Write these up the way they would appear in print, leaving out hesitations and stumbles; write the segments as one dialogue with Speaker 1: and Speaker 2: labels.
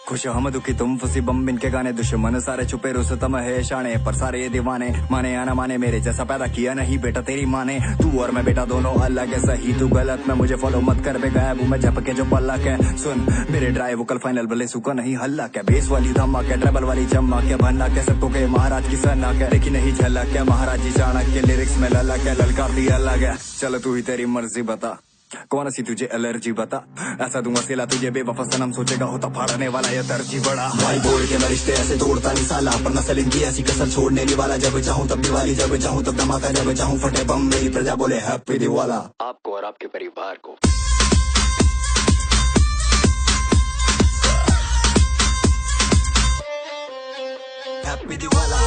Speaker 1: खुश हम दुखी तुम फंसी बम इनके गाने दुश्मन सारे छुपे रुस्तम है शाने पर सारे ये दीवाने माने या ना माने मेरे जैसा पैदा किया नहीं बेटा तेरी माँ ने। तू और मैं बेटा दोनों अलग है सही तू गलत मैं मुझे फॉलो मत कर बे गायब हूँ मैं झपके जो पल्लक है। सुन मेरे ड्राइव कल फाइनल भले सुखा नहीं हल्ला क्या बेस वाली धमाक है ट्रबल वाली चमक क्या भन्ना क्या सबको के महाराज की सन्ना क्या देखी नहीं झलक क्या महाराज जी चाणक्य लिरिक्स में ललक क्या ललकार दी अलग है। चलो तू ही तेरी मर्जी बता कौन सी तुझे एलर्जी बता ऐसा दूंगा सिला तुझे बेवफा सनम सोचेगा होता फाड़ने वाला ये तरजी बड़ा।
Speaker 2: भाई बोल के मैं रिश्ते ऐसे तोड़ता नहीं साला पर नस्ल इनकी ऐसी कसर छोड़ने नहीं वाला जब चाहूं तब दिवाली जब चाहूं तब धमाका जब चाहूं फटे बम मेरी प्रजा बोले हैप्पी दिवाला
Speaker 1: आपको और आपके परिवार को।
Speaker 2: हैप्पी दिवाला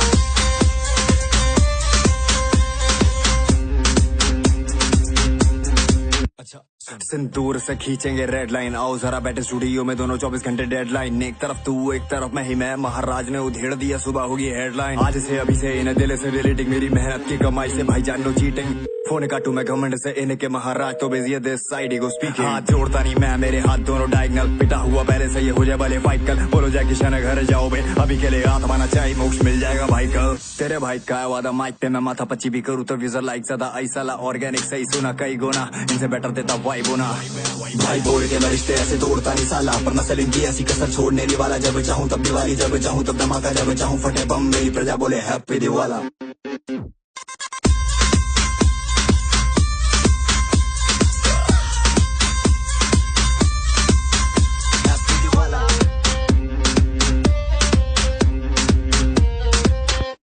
Speaker 1: सिंदूर से खींचेंगे रेड लाइन आओ जरा बैठे स्टूडियो में दोनों 24 घंटे डेडलाइन एक तरफ तू एक तरफ मैं ही मैं महाराज ने उधेड़ दिया सुबह होगी हेडलाइन आज से अभी से इन्हें दिल से डिलीटिंग मेरी मेहनत की कमाई से भाई जान लो चीटिंग फोन काटू मैं घमंड से इनके महाराज तो बेजिए दिस साइड गो स्पीकिंग हाथ जोड़ता नहीं मैं मेरे हाथ दोनों डायगनल पिटा हुआ पहले से ये हो जाए भले फाइट कल बोलो जाए किशन घर जाओ बे अभी के लिए आत्माना चाहिए मोक्ष मिल जाएगा भाई कल तेरे भाई का वादा माइक पे मैं माथा पच्ची भी करूँ तो विजर लाइक ज्यादा ऐसा ऑर्गेनिक सही सुना कई गुना इनसे बेटर देता वाई बोना।
Speaker 2: भाई बोल के मैं रिश्ते ऐसे तोड़ता नहीं साला पर नस्ल इनकी ऐसी कसर छोड़ने नहीं वाला जब चाहूं तब दिवाली जब चाहूं तब धमाका जब चाहूं फटे बम मेरी प्रजा बोले हैप्पी दिवाला।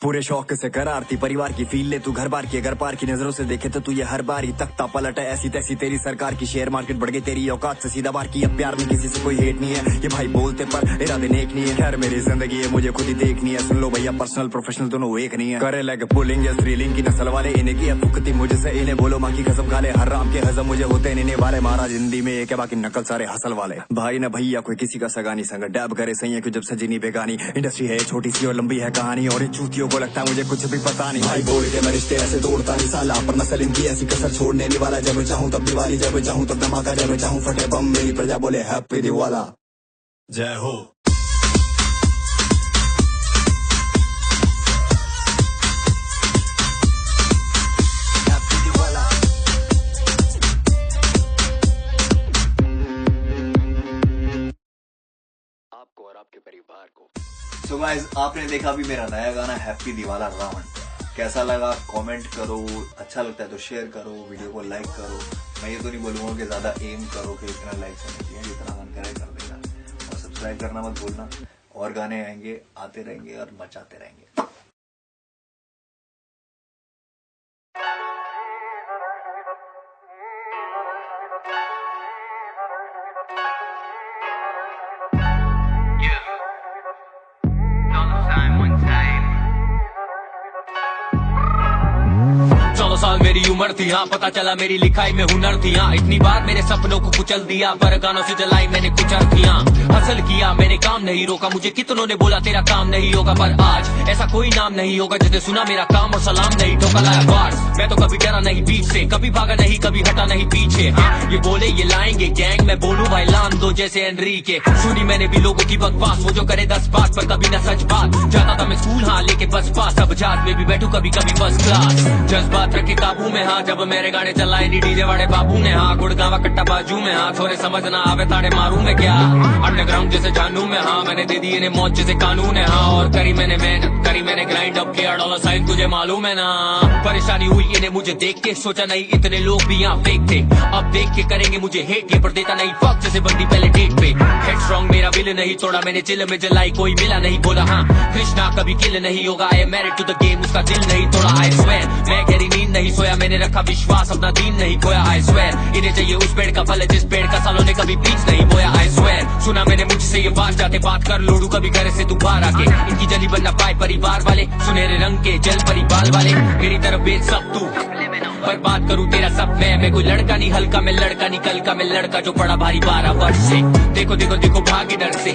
Speaker 1: पूरे शौक से कर आरती परिवार की फील ले तू घर बार की अगर पार की नजरों से देखे तो तू ये हर बार ही तख्ता पलट है ऐसी तैसी तेरी सरकार की शेयर मार्केट बढ़ गई तेरी औकात से सीधा बार की अब प्यार में किसी से कोई हेट नहीं है ये भाई बोलते पर इरादे नेक नहीं है खैर मेरी जिंदगी है मुझे खुद ही देखनी है सुन लो भैया पर्सनल प्रोफेशनल दोनों एक नहीं है करे लेग पुलिंग या स्त्रीलिंग की नस्ल वाले इन्हें की फुकती मुझसे इन्हें बोलो माँ की कसम खा ले हर राम के हजम मुझे होते नहीं वाले महाराज हिंदी में एक है बाकी नकल सारे हसल वाले भाई ना भैया कोई किसी का सगानी संग डैब करे सही है कि जब सजी नहीं बेगानी इंडस्ट्री है छोटी सी और लंबी है कहानी और चूतियों को लगता है मुझे कुछ पता नहीं।
Speaker 2: भाई बोल के मैं रिश्ते ऐसे तोड़ता नहीं साला पर नस्ल इनकी ऐसी कसर छोड़ने नहीं वाला जब चाहूं तब दिवाली जब चाहूं तब धमाका जब चाहूं फटे बम मेरी प्रजा बोले हैप्पी दिवाला
Speaker 1: जय हो।
Speaker 2: हैप्पी दिवाला
Speaker 1: आपको और आपके परिवार को। सो गाइस आपने देखा अभी मेरा नया गाना हैप्पी दिवाला रावण कैसा लगा कमेंट करो अच्छा लगता है तो शेयर करो वीडियो को लाइक करो। मैं ये तो नहीं बोलूंगा कि ज्यादा एम करो कि इतना लाइक करना चाहिए जितना मन करे कर देना और सब्सक्राइब करना मत भूलना और गाने आएंगे आते रहेंगे और मचाते रहेंगे।
Speaker 3: साल मेरी उम्र थी हाँ पता चला मेरी लिखाई में हुनर थी हाँ इतनी बार मेरे सपनों को कुचल दिया पर गानों से जलाई मैंने कुछ अर्थियां हासिल किया मैंने काम नहीं रोका मुझे कितनों ने बोला तेरा काम नहीं होगा पर आज ऐसा कोई नाम नहीं होगा जिसने सुना मेरा काम और सलाम नहीं ठोका लाया बार मैं तो कभी डरा नहीं बीच से कभी भागा नहीं कभी हटा नहीं पीछे हाँ ये बोले ये लाएंगे गैंग मैं बोलूं भाई लान दो जैसे एनरी के सुनी मैंने भी लोगों की बकवास वो जो करे 10 बात पर कभी न सच बात जाता था मैं स्कूल हाँ लेके बस पास अब जहाज में भी बैठू कभी कभी फर्स्ट क्लास जज्बात रखे काबू में हाँ जब मेरे गाने चलाए नी डीजे वाले बाबू ने हाँ गुड़गावा कट्टा बाजू में हाँ छोरे समझ ना आवे ताड़े मारू में क्या अंडरग्राउंड जैसे जानू में हाँ मैंने दे दी इन्हें मौत जैसे कानून है हाँ और करी मैंने मेहनत करी मैंने ग्राइंड अप किया डॉलर साइन तुझे मालूम है ना परेशानी हुई इन्हें मुझे देख के सोचा नहीं इतने लोग भी यहाँ फेक थे अब देख के करेंगे मुझे हेट ये पर देता नहीं फक जैसे बंदी पहले डेट पे हेड स्ट्रॉन्ग मेरा विल नहीं तोड़ा मैंने चिल में जलाई कोई मिला नहीं बोला हाँ कृष्णा कभी किल नहीं होगा I am married to the game उसका दिल नहीं तोड़ा आई स्वेयर मैं गहरी नींद नहीं सोया मैंने रखा विश्वास अपना दीन नहीं खोया आई स्वेयर इन्हें चाहिए उस पेड़ का फल जिस पेड़ का सालों ने कभी बीज नहीं बोया आई स्वेयर सुना मैंने मुझसे ये बात जाते बात कर लोडू कभी घर से तू बाहर आके इनकी जली बनना पाए परिवार वाले सुनहरे रंग के जल परिवार वाले मेरी तरफ बेच सब तू बर्बाद करूँ तेरा सब मैं कोई लड़का नहीं हल्का, मैं लड़का नहीं कल का, मैं लड़का जो पड़ा भारी 12 वर्ष से। देखो देखो देखो भागे डर से,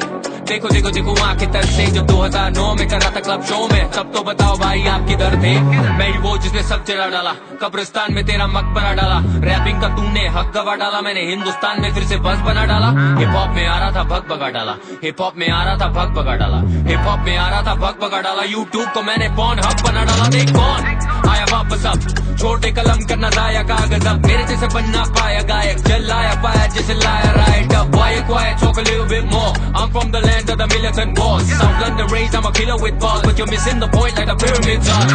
Speaker 3: देखो देखो देखो वहाँ के तर से जो 2009 में कर रहा था क्लब शो में। तब तो बताओ भाई आप किधर थे? मैं ही वो जिसने सब जला डाला, कब्रिस्तान में तेरा मकबरा डाला। रैपिंग का तूने हक गवा डाला, मैंने हिंदुस्तान में फिर से बस बना डाला। हिप हॉप में आ रहा था भग भगा डाला, हिप हॉप में आ रहा था भग भगा डाला, हिप हॉप में आ रहा था भग भगा डाला। यूट्यूब को मैंने पॉन हब बना डाला। देख कौन आया वापस अब, छोटे कलम करना जाया कागज अब, मेरे जैसे बनना पाया गायक, जल लाया पाया जैसे लाया राइट अब। Quiet, quiet, talk a little bit more. I'm from the land of the militant boss. South London raised, I'm a killer with balls, but you're missing the point like the pyramids are.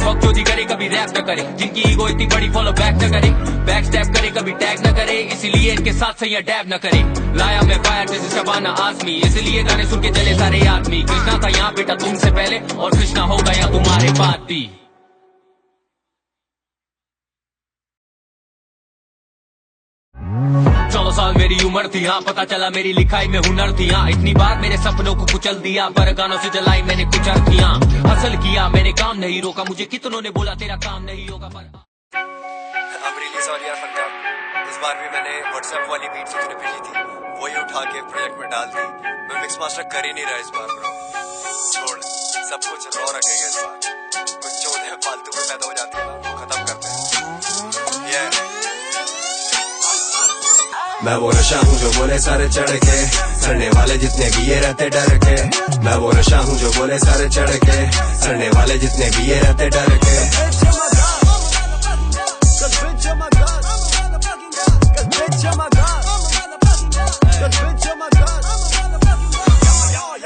Speaker 3: Fuck जो दी करे कभी rap न करे, जिनकी ego इतनी बड़ी follow back न करे, बैक स्टैप करे कभी टैग न करे, इसीलिए इनके साथ सही डैब न करे। लाया मैं फायर जैसे शबाना आजमी, इसलिए गाने सुन के चले सारे आदमी। कृष्णा था यहाँ बेटा तुमसे पहले, और कृष्णा हो गया तुम्हारे बाद भी। साल मेरी उम्र थी, हाँ पता चला मेरी लिखाई में हुनर थी। हाँ इतनी बार मेरे सपनों को कुचल दिया, पर गानों से जलाई मैंने कुछ अर्थियां। हसल किया मैंने काम नहीं रोका, मुझे कितनों ने बोला तेरा काम नहीं होगा, पर
Speaker 1: I'm really sorry यार फरजान, इस बार भी मैंने व्हाट्सएप वाली बीट से तुझे भेजी थी, वही उठा के प्रोजेक्ट में डाल दी। मैं मिक्स मास्टर कर ही नहीं रहा इस बार ब्रो, छोड़ सब कुछ रॉ रखेगा इस बार। कुछ चौधे फालतू में पैदा हो जाती है ना, वो खत्म करते हैं।
Speaker 2: मैं वो नशा हूँ जो बोले सारे चढ़ के, सड़ने वाले जितने भी ये रहते डर के। मैं वो नशा हूँ जो बोले सारे चढ़ के, सड़ने वाले जितने भी ये रहते डर के।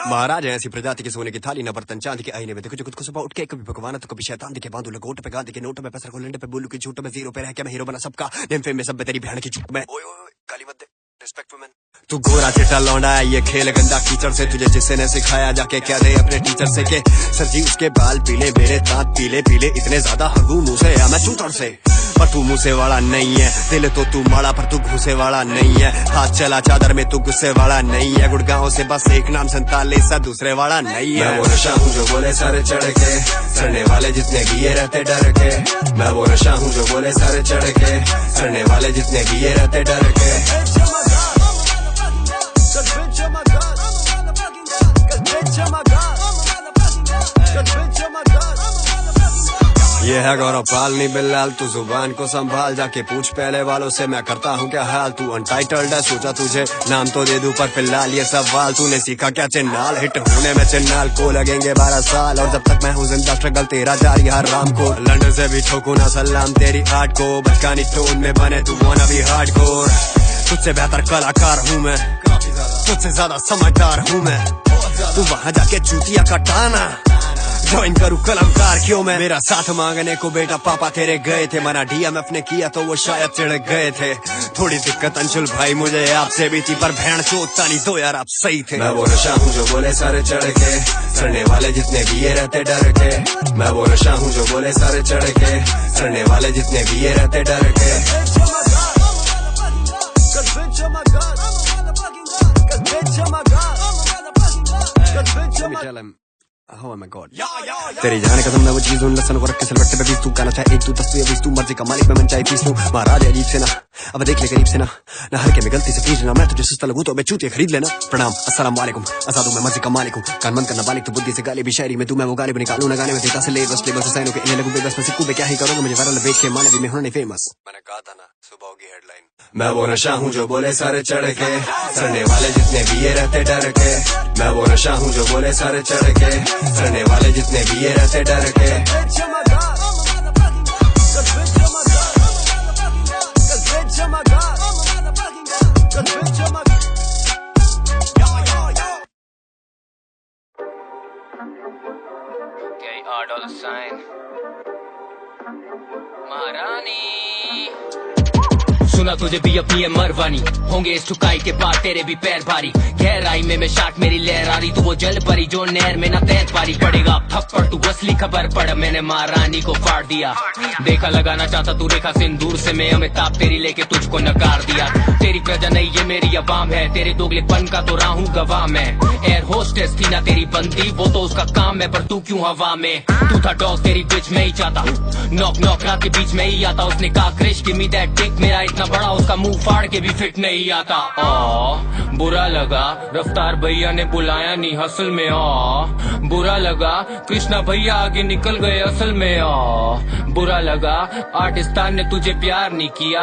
Speaker 1: महाराज है ऐसी प्रजाति के सोने की थाली न बर्तन चांदी के आईने में, देखो जो खुद को सुबह उठ के कभी भगवान तो कभी शैतान दिखे, बांधू लगोट पे गांधी के नोट में पैसा लेंडे पे बोलू की झूठ में जीरो पे रह के मैं हीरो बना सबका, नेम फेम में सब तेरी बहन की चूक में। ओए ओए काली मत दे, रिस्पेक्ट वुमेन। तू गोरा चिट्टा लौंडा है, ये खेल गंदा कीचड़ से, तुझे जिससे ने सिखाया जाके क्या दे अपने टीचर से के सर जी उसके बाल पीले मेरे दांत पीले पीले, इतने ज्यादा हगू मुंह से या मैं चूतर से। पर तू मुँह से वाला नहीं है, दिल तो तू माड़ा पर तू घुसे वाला नहीं है, हाथ चला चादर में तू गुस्से वाला नहीं है, गुड़गांव से बस एक नाम 47 सा दूसरे वाला नहीं है।
Speaker 2: मैं वो नशा हूँ जो बोले सारे चढ़ के, सड़ने वाले जितने भी ये रहते डर के। मैं वो नशा हूँ जो बोले सारे चढ़ के, सड़ने वाले जितने भी ये रहते डर के।
Speaker 1: ये है गौरव पाल नहीं बिल्लाल, तू जुबान को संभाल, जाके पूछ पहले वालों से मैं करता हूँ क्या हाल। तू अनटाइटल्ड है, सोचा तुझे नाम तो दे दूं पर फिलहाल ये सवाल, तूने सीखा क्या चिन्नाल, हिट होने में चिन्नाल को लगेंगे 12 साल, और जब तक मैं हूँ जिंदा स्ट्रगल तेरा जारी हर राम को। लंदन से भी ठोकू ना सलाम तेरी आर्ट को, बचकानी टोन में बने तू वाना भी हार्डकोर। तुझसे बेहतर कलाकार हूँ मैं, तुझसे ज्यादा समझदार हूँ मैं, तू वहाँ जाके चूतिया कटाना ज्वाइन करूँ कलमकार क्यों मैं। मेरा साथ मांगने को बेटा पापा तेरे गए थे, मना डीएमएफ ने किया तो वो शायद चिढ़ गए थे। थोड़ी दिक्कत अंशुल भाई मुझे आपसे भी थी, पर भैंड चोता नहीं तो यार आप सही थे।
Speaker 2: मैं वो नशा हूँ जो बोले सारे चढ़ के, सड़ने वाले जितने भी ये रहते डर के। मैं वो नशा हूँ जो बोले सारे चढ़ के, सड़ने वाले जितने भी ये रहते डर के।
Speaker 1: Oh my God. तेरी जाने कसम मैं वो चीज हूँ, लसन को रख के सिलवट्टे पे बीस तू गाना चाहे एक तू 10 तू या 20 तू, मर्जी का मालिक मैं मन चाहे पीस लूं। महाराज अजीब से ना अब देख ले करीब से ना हर के मैं गलती से पीस लेना, मैं तुझे सस्ता लगू तो मैं चूतिया खरीद लेना। प्रणाम अस्सलाम वालेकुम, आजाद हूं मैं मर्जी का मालिक हूँ, कान बंद करना बालिक तो बुद्धि से गाली भी शायरी में तू मैं वो गाली भी निकालू ना गाने में देता से ले बस साइनों के इन्हें लगू बेबस में सिक्कू पे क्या ही करोगे मुझे वायरल बेच के माने भी मैं होने फेमस। मैंने कहा था ना सुबह होगी हेडलाइन।
Speaker 2: मैं वो नशा हूँ जो बोले सारे चढ़ के, सड़ने वाले जितने भी ये रहते डर के। मैं वो नशा हूँ जो बोले सारे चढ़ के, सड़ने वाले जितने भी ये रहते डर के।
Speaker 3: महारानी सुना तुझे भी अपनी है मरवानी, होंगे इस ठुकाई के बाद तेरे भी पैर भारी। गहराई में शाट मेरी लहर आ रही, तू वो जल परी जो नहर में ना तैर पारी। पड़ेगा अब थप्पड़ तू असली खबर पड़, मैंने महारानी को फाड़ दिया। देखा लगाना चाहता तू रेखा सिंदूर से, मैं अमिताभ तेरी लेके तुझको नकार दिया। तेरी प्रजा नहीं ये मेरी अवाम है, तेरे दोगलेपन का तो राहू गवाह मैं। एयर होस्टेस थी ना तेरी बंदी, वो तो उसका काम है, पर तू क्यों हवा में। तू था डॉग तेरी बिच में ही चाहता, नॉक नॉक रात के बीच में ही आता। उसने कहा Krish give me that dick, मेरा इतना बड़ा उसका मुंह फाड़ के भी फिट नहीं आता। बुरा लगा रफ्तार भैया ने बुलाया नहीं हसल में। बुरा लगा कृष्णा भैया आगे निकल गए असल में। बुरा लगा आर्टिस्तान ने तुझे प्यार नहीं किया।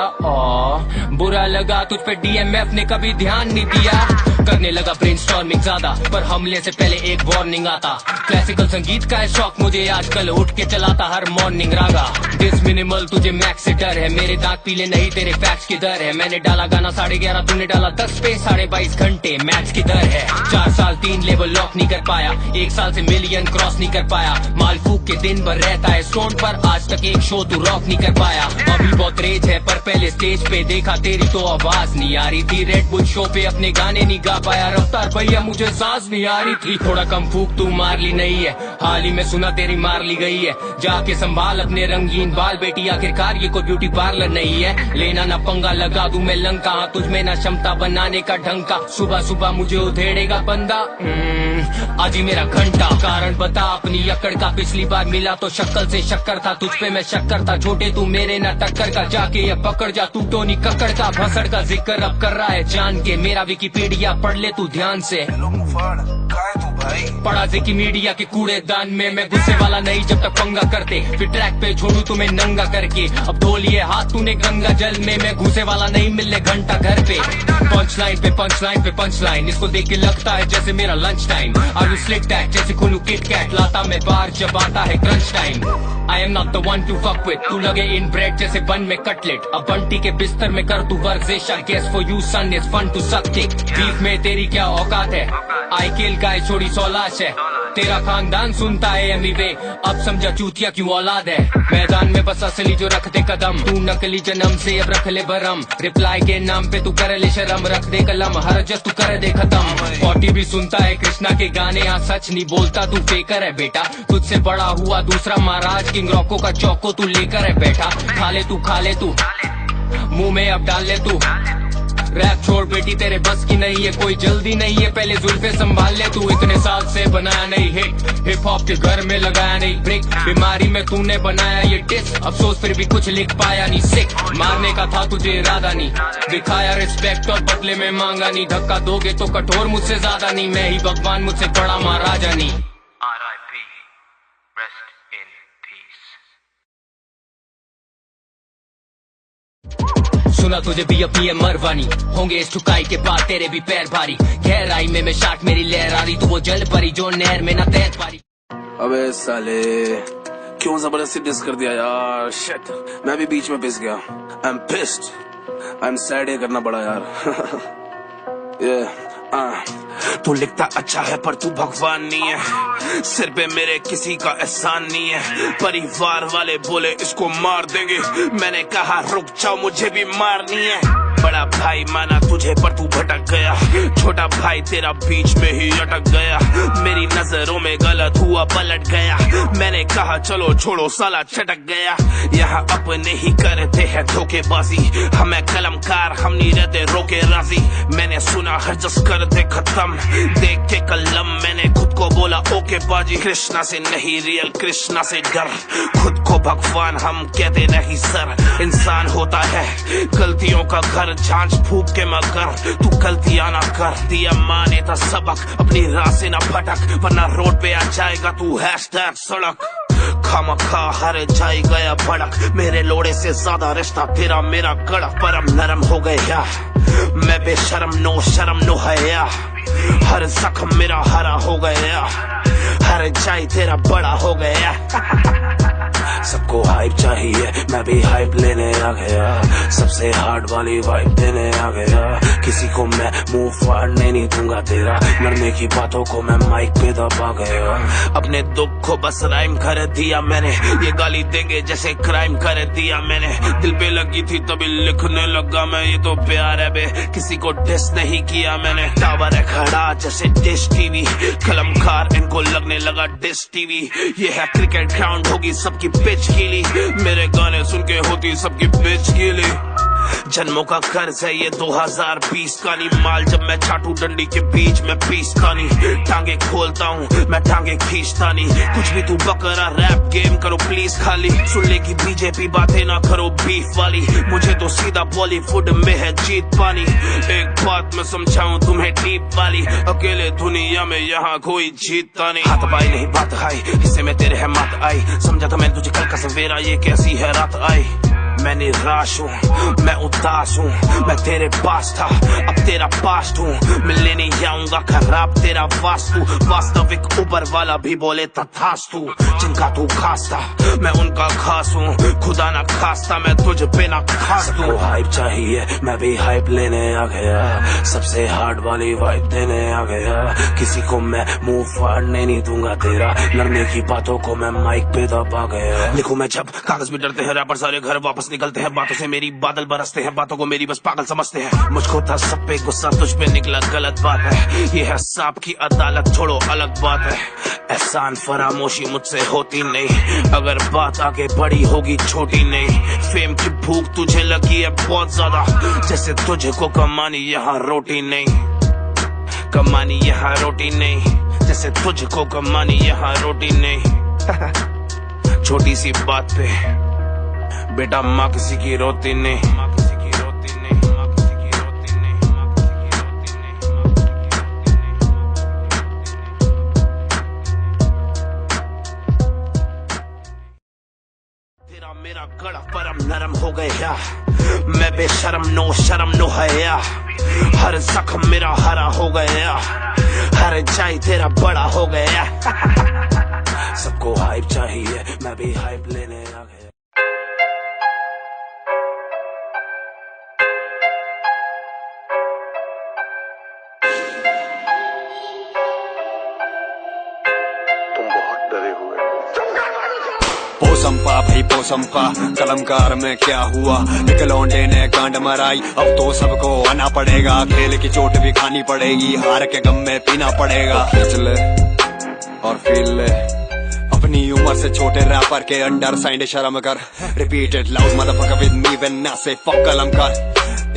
Speaker 3: बुरा लगा तुझ पे डीएमएफ ने कभी ध्यान नहीं दिया। करने लगा ब्रेनस्टॉर्मिंग ज्यादा, पर हमले से पहले एक वार्निंग आता। क्लासिकल संगीत का है शौक मुझे आजकल, उठ के चलाता हर मॉर्निंग रागा। दिस मिनिमल तुझे मैक्स से डर है, मेरे दांत पीले नहीं तेरे फैक्स की दर है। मैंने डाला गाना 11:30 तूने डाला 10 पे, 22.5 घंटे मैच की दर है। 4 साल 3 लेवल लॉक नहीं कर पाया, 1 साल से मिलियन क्रॉस नहीं कर पाया। माल फूक के दिन भर रहता है स्टोन पर, आज तक एक शो तू रॉक नहीं कर पाया। अभी बहुत रेज है पर पहले स्टेज पे देखा तेरी तो आवाज नहीं आ रही थी। रेड बुल शो पे अपने गाने नहीं गा पाया, रफ्तार भैया मुझे सांस नहीं आ रही थी। थोड़ा कम फूक तू मार ली नहीं है, हाल ही में सुना तेरी मार ली गई है। जाके संभाल अपने रंगीन बाल बेटी, आखिरकार ये कोई ब्यूटी पार्लर नहीं है। लेना ना पंगा लगा दूं मैं लंका, हाँ तुझ में ना क्षमता बनाने का ढंग का। सुबह सुबह मुझे उधेड़ेगा बंदा, आज ही मेरा घंटा। कारण बता अपनी अकड़ का, पिछली बार मिला तो शक्ल से शक्कर था, तुझ पे मैं शक्कर था। छोटे तू मेरे ना टक्कर का, जाके ये पकड़ जा तू टोनी कक्कड़ का। भसड़ का जिक्र अब कर रहा है जान के, मेरा विकिपीडिया पढ़ ले तू ध्यान से। पड़ा विकिमीडिया के कूड़ेदान में, मैं गुस्से वाला नहीं जब तक पंगा करते, फिर ट्रैक पे छोड़ू तुम्हें नंगा करके। अब धो लिए हाथ तूने गंगा जल में, मैं घुसे वाला नहीं मिलने घंटा घर पे। पंच लाइन पे पंच लाइन पे पंच लाइन, इसको देख के लगता है जैसे मेरा लंच टाइम। आर यू स्लिक टैक जैसे खुलू किट कैट, लाता मैं बार जब आता है crunch time. I am not the one to fuck with, तू लगे इन ब्रेड जैसे बन में कटलेट। अब बंटी के बिस्तर में कर तू वर्जिश, I guess for you son it's fun to suck dick। Beef में तेरी क्या औकात है, I kill गाय छोड़ी 100 लाश है। तेरा खानदान सुनता है एमीवे, अब समझा चूतिया क्यों औलाद है। मैदान में बस असली जो रख दे कदम, तू नकली जन्म से अब रख ले भरम। रिप्लाई के नाम पे तू कर ले शर्म, रख दे कलम हर जस तू कर दे खत्म। 40 भी सुनता है कृष्णा के गाने, यहाँ सच नहीं बोलता तू फेकर है बेटा। तुझसे बड़ा हुआ दूसरा महाराज, किंग रॉको का चौको तू लेकर है बैठा। खा ले तू मुंह में अब डाल ले तू। रैप छोड़ बेटी तेरे बस की नहीं है, कोई जल्दी नहीं है, पहले जुल्फे संभाल ले तू। इतने साल से बनाया नहीं हिट, हिप हॉप के घर में लगाया नहीं ब्रिक। बीमारी में तूने बनाया ये डिस, अफसोस फिर भी कुछ लिख पाया नहीं। सिक मारने का था तुझे इरादा नहीं, दिखाया रिस्पेक्ट और बदले में मांगा नहीं। धक्का दोगे तो कठोर मुझसे ज्यादा नहीं, मैं ही भगवान मुझसे बड़ा महाराजा नहीं। सुना तुझे भी अपनी है मरवानी, होंगे इस ठुकाई के बाद तेरे भी पैर भारी। गहराई में शाट मेरी लहर आ रही, तू वो जल परी जो नहर में ना तैर पारी।
Speaker 4: अबे साले क्यों जबरदस्ती डिस कर दिया यार, शिट मैं भी बीच में पिस गया। I am pissed, I am sad, ये करना पड़ा यार। तू लिखता अच्छा है पर तू भगवान नहीं है, सिर पे मेरे किसी का एहसान नहीं है। परिवार वाले बोले इसको मार देंगे, मैंने कहा रुक जाओ मुझे भी मारनी है। बड़ा भाई माना तुझे पर तू भटक गया, छोटा भाई तेरा बीच में ही अटक गया। मेरी नजरों में गलत हुआ पलट गया, मैंने कहा चलो छोड़ो साला छटक गया। यहाँ अपने ही करते हैं धोखेबाजी, हमें कलमकार हम नहीं रहते रोके राजी। मैंने सुना हर जस कर दे खत्म, देख के कलम मैंने खुद को बोला ओके बाजी। कृष्णा से नहीं रियल कृष्णा से डर, खुद को भगवान हम कहते नहीं सर। इंसान होता है गलतियों का घर, जांच फूक के मगर तू गलतियां ना कर। दिया माने था सबक, अपनी राह से ना भटक, वरना रोड पे आ जाएगा तू हैशटैग सड़क। खामखा हर जाई गया भड़क, मेरे लोड़े से ज्यादा रिश्ता तेरा मेरा कड़क। पर अब नरम हो गया मैं बेशरम, नो शर्म नो हया। हर जख्म मेरा हरा हो गया, हर जाई तेरा बड़ा हो गया। सबको सबको हाइप चाहिए, मैं भी हाइप लेने आ गया, सबसे हार्ड वाली वाइब देने आ गया, किसी को मैं मुंह फाड़ने नहीं दूंगा तेरा, मरने की बातों को मैं माइक पे दबा गया। अपने दुख को बस राइम कर दिया मैंने, ये गाली देंगे जैसे क्राइम कर दिया मैंने, दिल पे लगी थी तभी लिखने लगा मैं, ये तो प्यार है बे, किसी को डिस नहीं किया मैंने। टावर है खड़ा जैसे डिश टीवी, कलमकार इनको लगने लगा डिस टीवी, ये है क्रिकेट ग्राउंड होगी सबकी पिच गीली, मेरे गाने सुन के होती सबकी पिच गीली। जन्मों का कर्ज है ये 2020 का नी माल, जब मैं चाटू डंडी के बीच में पीसता नहीं, टांगे खोलता हूँ मैं टांगे खींचता नहीं, कुछ भी तू बकरा रैप गेम करो प्लीज खाली, सुन लेगी बीजेपी बातें ना करो बीफ वाली, मुझे तो सीधा बॉलीवुड में है जीत पानी। एक बात मैं समझाऊं तुम्हें डीप वाली, अकेले दुनिया में यहाँ कोई जीतता नहीं। हाथ पाई नहीं बात आई, हिस्से में तेरे है मात आई, समझा था मैं तुझे कल का सवेरा, ये कैसी है रात आई। मैं निराश हूँ, मैं उदास हूँ, मैं तेरे पास था अब तेरा पास्ट हूँ, मिलने नहीं आऊंगा खराब तेरा वास्तु, वास्तविक ऊपर वाला भी बोले तथास्तु, जिनका तू खास था मैं उनका खास हूँ, खुदा ना खास्ता मैं तुझ पे ना खास दूँ। हाइप चाहिए, मैं भी हाइप लेने आ गया, सबसे हार्ड वाली वाइब देने आ गया, किसी को मैं मुंह फाड़ने नहीं दूंगा तेरा, लड़ने की बातों को मैं माइक पे दबा गया। लिखूं मैं जब कागज भी डरते हैं, रैपर सारे घर वापस निकलते हैं, बातों से मेरी बादल बरसते हैं, बातों को मेरी बस पागल समझते हैं, मुझको था सब पे गुस्सा तुझ पे निकला गलत बात है, ये है सांप की अदालत छोड़ो अलग बात है, एहसान फरामोशी मुझसे होती नहीं, अगर बात आगे बड़ी होगी छोटी नहीं, फेम की भूख तुझे लगी है बहुत ज्यादा, जैसे तुझको कमानी यहाँ रोटी नहीं, कमानी यहाँ रोटी नहीं, जैसे तुझको कमानी यहाँ रोटी नहीं। छोटी सी बात पे बेटा माँ किसी की रोती नहीं, माँ किसी की रोती नहीं, माँ किसी की रोती नहीं, माँ किसी की रोती नहीं। तेरा मेरा गड़ा परम नरम हो गया, मैं बेशरम नो शर्म नो हया, हर जख्म मेरा हरा हो गया, हर जाई तेरा बड़ा हो गया। सबको हाइप चाहिए, मैं भी हाइप लेने आ गया।
Speaker 2: पोसंपा भाई पोसंपा, कलमकार में क्या हुआ, निकलौंडे ने कांड मराई, अब तो सबको आना पड़ेगा, खेल की चोट भी खानी पड़ेगी, हार के गम में पीना पड़ेगा। खींच ले और फील ले, अपनी उम्र से छोटे रैपर के अंडर साइंड शर्म कर, repeated loud motherfucker with me when I से फक कलमकार,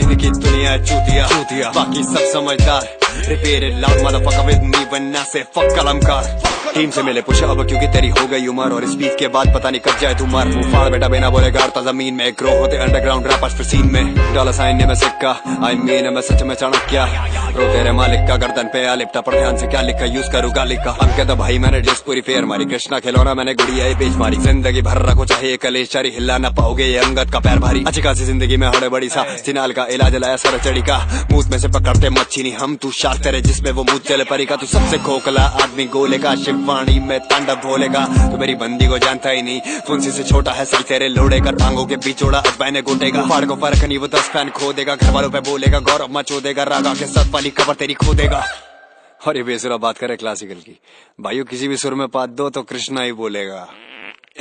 Speaker 2: इनकी दुनिया चूतिया बाकी सब समझदार, repeated loud motherfucker with me when I से फक कलमकार। टीम से मिले पुश अब क्योंकि तेरी हो गई उम्र, और स्पीच के बाद पता नहीं कब जाए तू मर, फाड़ बेटा बिना बोले गाड़ता जमीन में, ग्रो होते अंडरग्राउंड रैपर्स फिर सीन में, डॉलर साइन में सिक्का, आई मीन मैं सच में चाणक्य, रो तेरे मालिक का गर्दन पे आ लिपटा, पर ध्यान से क्या लिखा यूज करूँ गाली का, अब कहता भाई मैंने डिस्क पूरी फेयर मारी, कृष्णा खिलौना मैंने गुड़िया बेच मारी, जिंदगी भर रखो चाहे कलेश चारी, हिला ना पाओगे ये अंगद का पैर भारी, अच्छी खासी जिंदगी में हड़े बड़ी सा सिनाल का इलाज लाया सर चढ़ी का, मुंह में से पकड़ते मच्छी नहीं हम, तू शार तेरे जिसमें वो मुंह चले परी का, तू सबसे खोखला आदमी गोले का, शिववाणी में तांडव भोलेगा, तू मेरी बंदी को जानता ही नहीं, फुंसी से छोटा है सही तेरे लोड़े का, टांगों के बीच जोड़ा अब मैंने गोटेगा, फाड़ को फर्क नहीं वो 10 फैन खो देगा, घर वालों पे बोलेगा गौरव मचो देगा, रागा के साथ वाली कबर तेरी खो देगा। और ये बेसुरा बात करे क्लासिकल की, भाइयों किसी भी सुर में पात दो तो कृष्णा ही बोलेगा,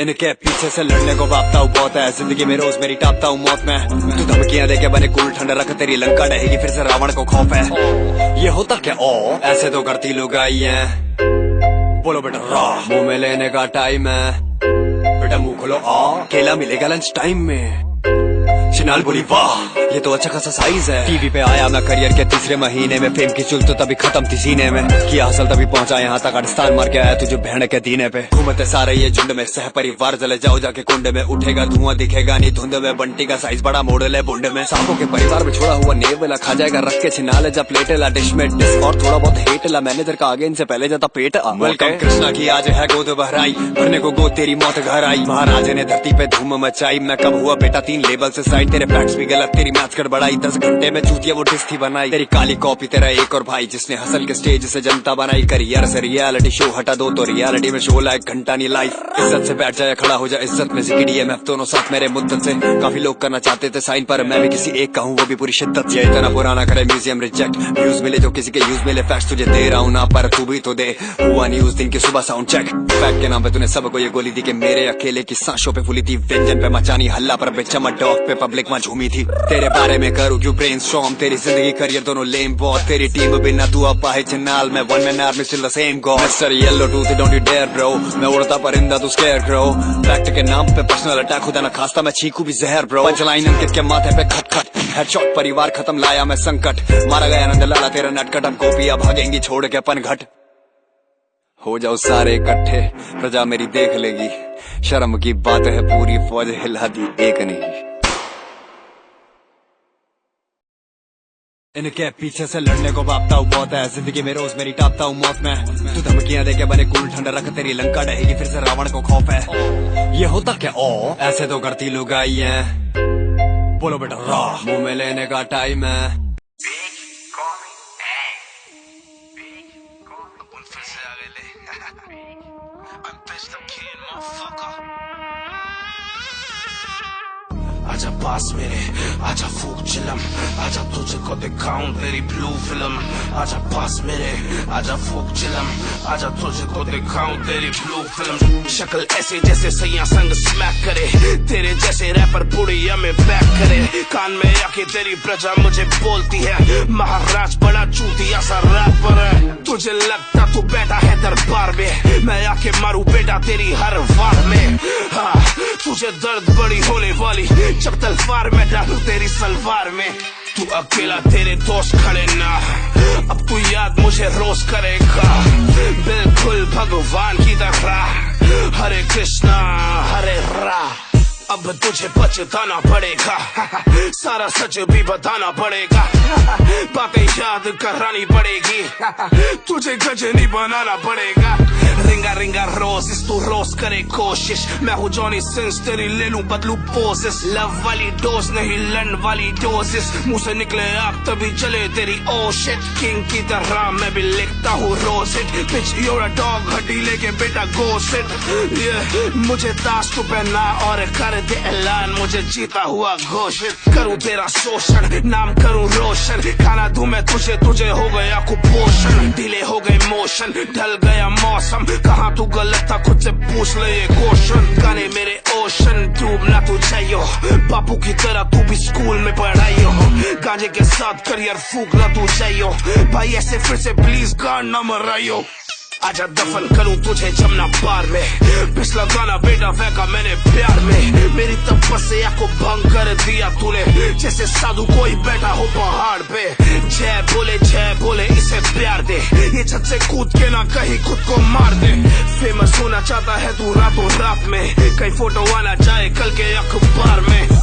Speaker 2: इनके पीछे से लड़ने को भागता हूँ बहुत है, जिंदगी में रोज मेरी टापता हूँ मौत में, तू धमकियां देके बने कूल ठंडा रख, तेरी लंका डहेगी फिर से रावण को खौफ है, ये होता क्या ओ ऐसे तो करती लोग आई है, बोलो बेटा मुंह में लेने का टाइम है, बेटा मुंह खोलो केला मिलेगा लंच टाइम में, शिनाल बोली वाह ये तो अच्छा खासा साइज है, टीवी पे आया मैं करियर के तीसरे महीने में, फेम की चुल तो तभी खत्म थी सीने में, किया हासिल तभी पहुंचा यहाँ तक, अड़स्तान मार के आया तुझे बहन के दीने पे, घूमते सारे ये झुंड में, सह परिवार जले जाओ जाके कुंड में, उठेगा धुआं दिखेगा नहीं धुंध में, बंटी का साइज बड़ा मॉडल है बुंड में, सांपों के परिवार में छोड़ा हुआ नेवला, खा जाएगा रख के छिनाले जा प्लेटेला, डिश में डिश और थोड़ा बहुत हेटला, मैनेजर का आगे इनसे पहले जाता पेट, वेलकम कृष्णा की आज है गोद बहराई, भरने को गोद तेरी मौत घर आई, महाराजे ने धरती पे धूम मचाई, मैं कब हुआ बेटा 3 लेवल से साइड भाई तेरे फैक्ट्स भी गलत, तेरी मैथ्स गड़बड़ाई, 10 घंटे में चूतिया वो डिश थी बनाई। तेरी काली कॉपी तेरा एक और भाई जिसने हसल के स्टेज से जनता बनाई। करियर से रियलिटी शो हटा दो तो रियलिटी में शो लाइक घंटा नहीं लाइफ। इज्जत से बैठ जाए खड़ा हो जाए इज्जत में, DMF दोनों साथ मेरे मुद्दत से। काफी लोग करना चाहते थे साइन पर मैं भी किसी एक का हूँ वो भी पूरी शिद्दत से। इतना पुराना करे म्यूजियम रिजेक्ट, व्यूज मिले जो किसी के यूज मिले, फैक्ट्स तुझे दे रहा हूँ ना पर तू भी तो दे। हुआ न्यूज दिन की सुबह साउंड चेक, फैक्ट के नाम पे तूने सबको ये गोली दी कि मेरे अकेले की सांसों पे फूली थी। व्यंजन पे मचानी हल्ला पर बेचमा डॉग पे पब्लिक में झूमी थी। तेरे बारे में करूँ क्यों ब्रेनस्टॉर्म, तेरी जिंदगी करियर दोनों लेम बहुत। तेरी टीम बिना तू अब पाए चिन्नाल में, one man army still the same god. Mister yellow tooth don't you dare bro, मैं उड़ता परिंदा तू स्केयर ब्रो। फैक्ट के नाम पे पर्सनल अटैक खुदा ना खास्ता मैं चीकू भी जहर ब्रो। पंचलाइन अंकित के माथे पे खट खट, हेडशॉट परिवार खत्म लाया मैं संकट। मारा गया नंद लाला तेरा नटखट, अब कॉपियां भागेंगी छोड़ के पनघट। हो जाओ सारे इकट्ठे प्रजा मेरी देख लेगी, शर्म की बात है पूरी फौज हिला दी एक नहीं। इनके पीछे से लड़ने को भागता हूँ बहुत है, जिंदगी में रोज मेरी टापता हूँ मौत में। तू धमकियां देके बने कूल ठंडा रख, तेरी लंका डहेगी फिर से रावण को खौफ है। ये होता क्या ऐसे तो करती लुगाई है, बोलो बेटा मुंह में लेने का टाइम है।
Speaker 4: आजा पास मेरे, आजा फूक चिलम, आजा तुझको दिखाऊं तेरी ब्लू फिल्म। आजा पास मेरे, आजा फूक चिलम, आजा तुझको दिखाऊं तेरी ब्लू फिल्म। शक्ल ऐसे जैसे सैया संग स्मैक करे, तेरे जैसे रैपर बुढ़िया में बैक करे। कान में आके तेरी प्रजा मुझे बोलती है, महाराज बड़ा चूतिया सा रैपर है। तुझे लगता तू बैठा है दरबार में, मैं आके मारू बेटा तेरी हर वार में। हाँ तुझे दर्द बड़ी होने वाली जब तलवार में डालू तेरी सलवार में। तू अकेला तेरे दोस्त खड़े ना, अब तू याद मुझे रोज करेगा, बिल्कुल भगवान की तरह। हरे कृष्णा हरे राम, अब तुझे पछताना पड़ेगा, सारा सच भी बताना पड़ेगा, बातें याद करानी पड़ेगी, तुझे गजनी बनाना पड़ेगा। रिंगा रिंगा रोज तू रोज करे कोशिश, मैं हूँ जॉनी सिंस तेरी ले लूं बदलू पोजेस। लव वाली डोज नहीं लन वाली डोजेस, मुंह से निकले आग तभी चले तेरी ओ शिट। किंग की तरह मैं भी लिखता हूँ रोज it, pitch your a dog हड्डी लेके बेटा गो सिट। मुझे ताश तू पहना और कर दे ऐलान, मुझे जीता हुआ घोषित। करूँ तेरा शोषण नाम करूँ रोशन, खाना दूं मैं तुझे तुझे हो गया कुपोषण। डिले हो गए मोशन ढल गया मौसम, कहाँ तू गलत था खुद से पूछ ले ये क्वेश्चन। गाने मेरे ओशन डूबना तू चाहिए, बापू की तरह तू भी स्कूल में पढ़ाई हो। गांजे के साथ करियर फूकना तू चाहिए, भाई ऐसे फिर से प्लीज गान न मराइयो। आजा दफन करूं तुझे जमुना पार में, पिछला गाना बेटा फेंका मैंने प्यार में। मेरी तपस्या को भंग कर दिया तूने, जैसे साधु कोई बैठा हो पहाड़ पे। जय बोले इसे प्यार दे, ये छत से कूद के ना कहीं खुद को मार दे। फेमस होना चाहता है तू रातों रात में, कहीं फोटो आना चाहे कल के अखबार में। खत्म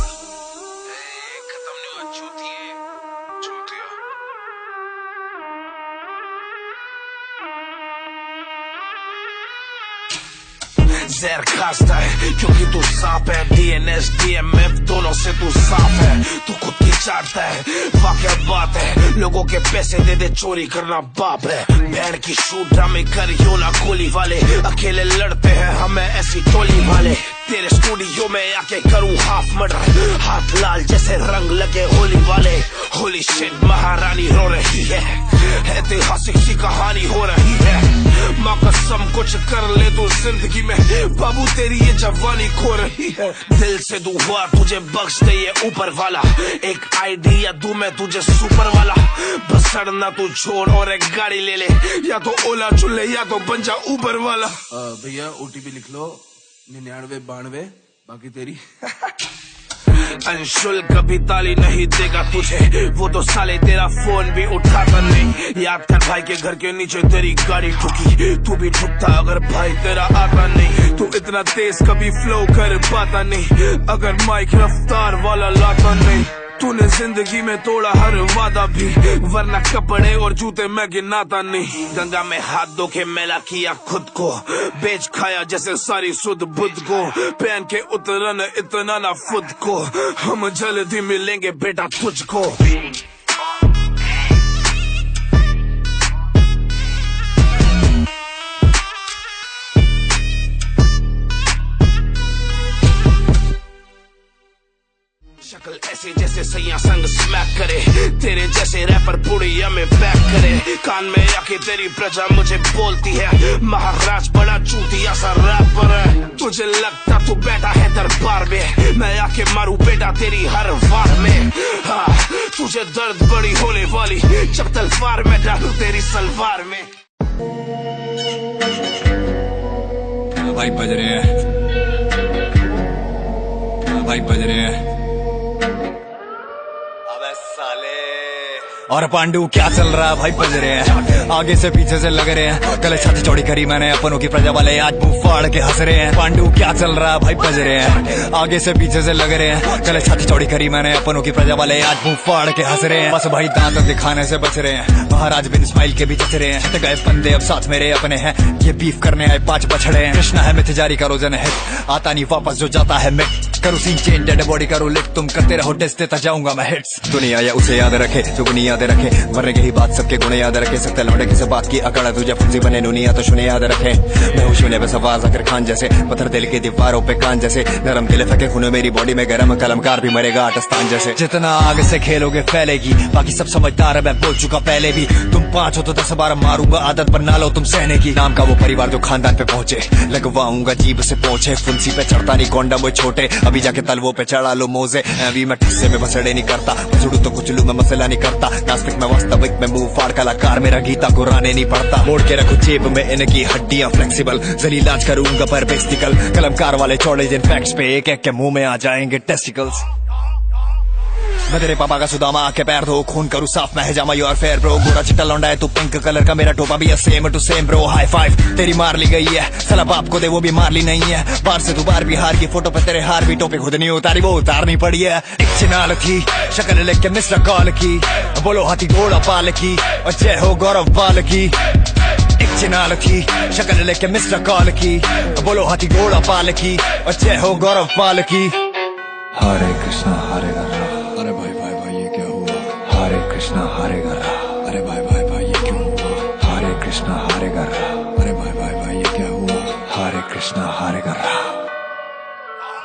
Speaker 4: नहीं हुआ चूतिया। जहर खास्ता है क्योंकि तू सांप है, DNS DMF दोनों से तू साफ है। तू खुद की चाटता है वाकया बात है, लोगों के पैसे दे दे चोरी करना बाप है। बहन की शूट ड्रामे कर यो ना गोली वाले, अकेले लड़ते हैं हमें ऐसी टोली वाले। तेरे स्टूडियो में आके करूं हाफ मर्डर, हाथ लाल जैसे रंग लगे होली वाले। होली शिट महारानी रो रही है, ऐतिहासिक सी कहानी हो रही है। माँ कसम कुछ कर ले तू जिंदगी में, बाबू तेरी ये जवानी खो रही है। दिल से दुआ तुझे बख्श दे ये ऊपर वाला, एक आइडिया दूं मैं तुझे सुपर वाला। बस सड़ना तू छोड़ और एक गाड़ी ले ले, या तो ओला चुले या तो बन जा ऊबर वाला।
Speaker 5: भैया OTP लिख लो 9992, बाकी तेरी।
Speaker 4: अंशुल कभी ताली नहीं देगा तुझे, वो तो साले तेरा फोन भी उठाता नहीं। याद कर भाई के घर के नीचे तेरी गाड़ी ठुकी, तू भी ठुकता अगर भाई तेरा आता नहीं। तू इतना तेज कभी फ्लो कर पाता नहीं, अगर माइक रफ्तार वाला लाता नहीं। तूने जिंदगी में तोड़ा हर वादा भी, वरना कपड़े और जूते मैं गिनाता नहीं। गंगा में हाथ धो के मैला किया खुद को, बेच खाया जैसे सारी सुध बुध को, पहन के उतरन इतना ना खुद को, हम जल्दी मिलेंगे बेटा तुझको। शक्ल ऐसे जैसे सैया संग स्मैक करे, तेरे जैसे रैपर पुड़िया में बैक करे, कान में आके तेरी प्रजा मुझे बोलती है महाराज बड़ा चूतिया सा रैपर है। तुझे लगता तू बैठा है दरबार में, मैं आके मारू बेटा तेरी हर वार में। हाँ तुझे दर्द बड़ी होने वाली जब तलवार में डालू तेरी सलवार में।
Speaker 2: भाई बज रहे हैं, भाई बज रहे हैं। और पांडु क्या चल रहा है भाई? बज रहे हैं, आगे से पीछे से लग रहे हैं, गले छाती चौड़ी करी मैंने अपनों की प्रजा वाले आज मुंह फाड़ के हंस रहे हैं। पांडु क्या चल रहा है भाई? बज रहे हैं, आगे से पीछे से लग रहे हैं, गले छाती चौड़ी करी मैंने अपनों की प्रजा वाले आज मुंह फाड़ के हंस रहे हैं। बस भाई दांत दिखाने से बच रहे हैं, महाराज बिन स्माइल के भी जच रहे हैं। गए बंदे अब साथ मेरे अपने हैं, ये बीफ करने आए 5 बछड़े हैं। कृष्णा है मिथ जारी करो जन हिट, आता नहीं वापस जो जाता है मिट, करो सीन चेन डेड बॉडी करो लिट, तुम करते रहो टेस्ट देता जाऊंगा मैं हिट्स। दुनिया या उसे याद रखे जो बुनियाद रखे, मरने की ही बात सबके गुण याद रखे, सकते लौटे किसी बात की अकड़ तुझे फुंसी बने दुनिया तो सुने याद रखे। मैं हूँ शून्य पे सवार जाकिर खान जैसे, पत्थर दिल की दीवारों पे कान जैसे, नरम दिल फके खून मेरी बॉडी में गरम, कलमकार भी मरेगा आटस्तान जैसे। जितना आगे से खेलोगे फैलेगी, बाकी सब समझदार है मैं बोल चुका पहले भी, तुम 5 हो तो 10 बार मारूंगा, आदत बना लो तुम सहने की। नाम का वो परिवार जो खानदान पे पहुंचे, लगवाऊंगा जीभ से पहुंचे, फुंसी पे चढ़ता नहीं कौंडम वो छोटे, अभी जाके तलवों पे चढ़ा लो मोजे। अभी मैं ठस्से में बसड़े नहीं करता, बसड़ू तो कुछ लू मैं मसला नहीं करता, नास्तिक में वास्तविक में मुंह फाड़, कलाकार मेरा गीता कुराने नहीं पढ़ता। मोड़ के रखो जेब में इनकी हड्डियां फ्लेक्सिबल, जलील आज करूंगा पर बेस्टिकल, कलमकार वाले चौड़े जिन फैक्ट्स पे एक एक के मुंह में आ जाएंगे टेस्टिकल्स। मैं तेरे पापा का सुदामा आके पैर धो, खून करूँ साफ मैं जामा योर फेयर ब्रो, गोरा चिट्टा लौंडा है तू पिंक कलर का, मेरा टोपा भी है same to same bro. High five तेरी मार ली गई है, साला बाप को दे वो भी मार ली नहीं है, बार से तू बार बिहार की फोटो पे तेरे हार भी टोपी खुद नहीं उतारी वो उतारनी पड़ी है। एक चिनाल थी शक्ल लेके मिस्र कॉल की, बोलो हाथी घोड़ा पाल की, और जय हो गौरव बाल की। एक चिनाल थी शक्ल लेके मिस्र कॉल की, बोलो हाथी घोड़ा पाल की, और जय हो गौरव पाल की।
Speaker 6: हरे कृष्णा हरे राम, अरे भाई भाई भाई ये क्या हुआ? हरे कृष्णा हरे राम, अरे भाई भाई भाई ये क्यों हुआ? हरे कृष्णा हरे राम, अरे भाई भाई भाई ये क्या हुआ? हरे कृष्णा हरे राम।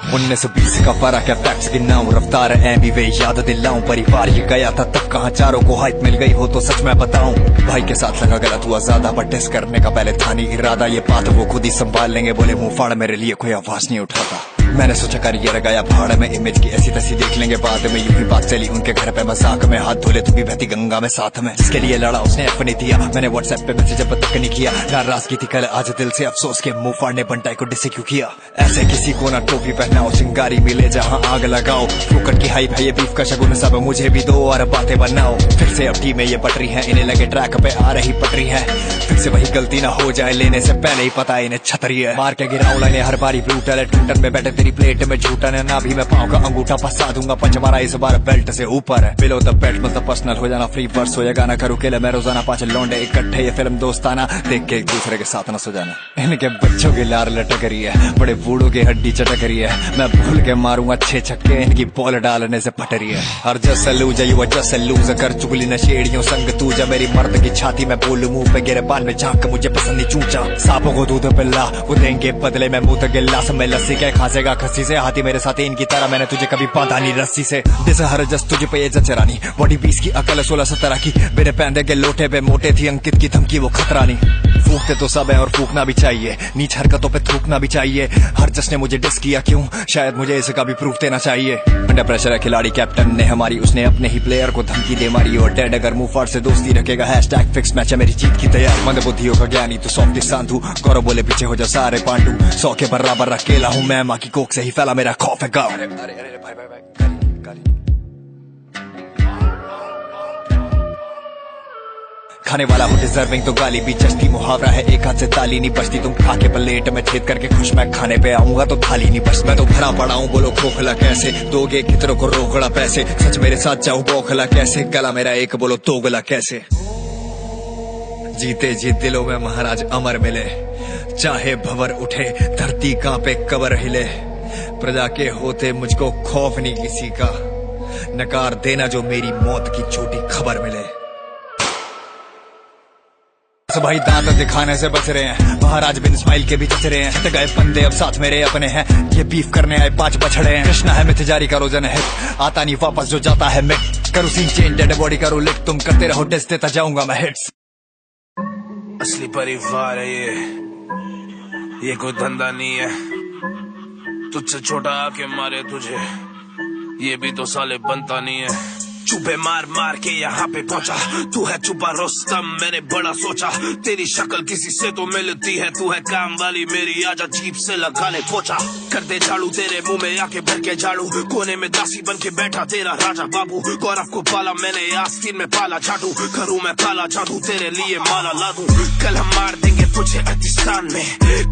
Speaker 1: 1920 का फर्क है, फैक्ट्स गिनाऊं, रफ्तार है भी वे याद दिलाऊं, परिवार ये गया था तब कहाँ चारों को हाइप मिल गई हो तो सच मैं बताऊं। भाई के साथ लगा गलत हुआ ज्यादा, बट टेस्ट करने का पहले था नहीं इरादा, ये बात वो खुद ही संभाल लेंगे, बोले मुंह फाड़ मेरे लिए कोई आवाज नहीं उठाता। मैंने सोचा करियर गया भाड़ में, इमेज की ऐसी तैसी देख लेंगे बाद में, यूं ही बात चली उनके घर पे मजाक में, हाथ धोले तू भी बहती गंगा में साथ में, जिसके लिए लड़ा उसने एफ नहीं दिया, मैंने व्हाट्सएप पे मैसेज अब तक नहीं किया, नाराजगी थी कल आज दिल से अफसोस के, मुंह फाड़ने बंटाई को डिसे क्यों किया। ऐसे किसी को ना टोपी पहनाओ, चिंगारी मिले जहाँ आग लगाओ, फूकट की हाइप है ये बीफ का शगुन, सब मुझे भी दो और बातें बनाओ। फिर से अब टीम में ये पटरी है, इन्हें लगे ट्रैक पे आ रही पटरी है, फिर से वही गलती ना हो जाए, लेने से पहले ही पता है इन्हें छतरी है। मार के गिराऊं लाइने हर बारी ब्रूटल है, टूटन में बैठे तेरी प्लेट में झूठन है, ना भी मैं पाँव का अंगूठा फंसा दूंगा, पंच मारा इस बार बेल्ट से ऊपर है। बिलो द बेल्ट मतलब पर्सनल हो जाना, फ्री वर्स हो या गाना करूँ केले मैं रोजाना, 5 लौंडे इकट्ठे ये फिल्म दोस्ताना, देख के एक दूसरे के साथ न सो जाना। इनके बच्चों की लार लटक रही है, बड़े बूढ़ों की हड्डी चटक रही है, मैं भूल के मारूंगा 6 छक्के, इनकी बॉल डालने से फट रही है। हर जैसे लूज यू जैसे लूज कर चुगली नशेड़ियों संग तू, जब मेरी मर्द की छाती में बोलू मुंह पे गिरे बाल में झांक, मुझे पसंद नहीं चूचा। सांपों को दूध पिल्ला वो देंगे बदले में मुंह गिल्ला, सब में लस्सी क्या खासेगा खस्सी से, हाथी मेरे साथ इनकी तरह मैंने तुझे कभी बांधा नहीं रस्सी से। जैसे हर जस तुझे पे ये जचरानी, बॉडी 20 की अकल 16-17 की, मेरे पैंदे के लोटे पे मोटे थी अंकित की धमकी वो खतरा नहीं। फूकते तो सब है और फूकना भी चाहिए, नीच हरकतों पे थूकना भी चाहिए, हर जस ने मुझे डिस किया क्यों, शायद मुझे इसका भी प्रूफ देना चाहिए। अंडर प्रेशर है खिलाड़ी कैप्टन ने हमारी, उसने अपने ही प्लेयर को धमकी दे मारी, और डेड अगर मुंह फाड़ से दोस्ती रखेगा, हैशटैग फिक्स मैच है मेरी जीत की तैयारी। मंद बुद्धियों का ज्ञानी तू सॉफ्टी सांधू, गौरव बोले पीछे हो जा सारे पांडू, 100 के बराबर अकेला हूँ मैं, माँ की कोख से ही फैला मेरा खौफ है गाँव। खाने वाला हूँ डिजर्विंग तो गाली भी चस्ती, मुहावरा है एक हाथ से ताली नहीं बचती। तुम खा के प्लेट में छेद करके खुश, मैं खाने पे आऊंगा तो थाली नहीं बचती। मैं तो भरा पड़ा हूँ, बोलो खोखला कैसे दोगे कितनों को रोकड़ा पैसे, सच मेरे साथ जाऊं बौखला कैसे, गला मेरा एक बोलो तोगला कैसे। जीते जी दिलों में महाराज अमर मिले, चाहे भंवर उठे धरती कांपे कबर हिले, प्रजा के होते मुझको खौफ नहीं किसी का, नकार देना जो मेरी मौत की छोटी खबर मिले। भाई दांत दिखाने से बच रहे हैं, महाराज बिन स्माइल के भी जच रहे हैं, हट गए बंदे अब साथ मेरे अपने हैं, ये बीफ करने आए 5 बछड़े हैं। कृष्णा है मिथ जारी करो जन हिट, आता नहीं वापस जो जाता है मिट, करूँ सीन चेंज डेड बॉडी करूँ लिट, तुम करते रहो टेस्ट देता जाऊंगा मैं हिट्स।
Speaker 4: असली परिवार है ये कोई धंधा नहीं है, तुझसे छोटा आके मारे तुझे ये भी तो साले बनता नहीं है। चुपे मार मार के यहाँ पे पहुंचा, तू है छुपा रुस्तम मैंने बड़ा सोचा, तेरी शक्ल किसी से तो मिलती है, तू है काम वाली मेरी आजा जीप से लगा ले पोछा, कर दे झाड़ू तेरे मुंह में आके भर के झाड़ू, कोने में दासी बन के बैठा तेरा राजा बाबू, गौरव को पाला मैंने आस्तीन में पाला झाड़ू, करूँ मैं काला जादू तेरे लिए माला ला दूं, कल हम मार देंगे तुझे अतिस्तान में,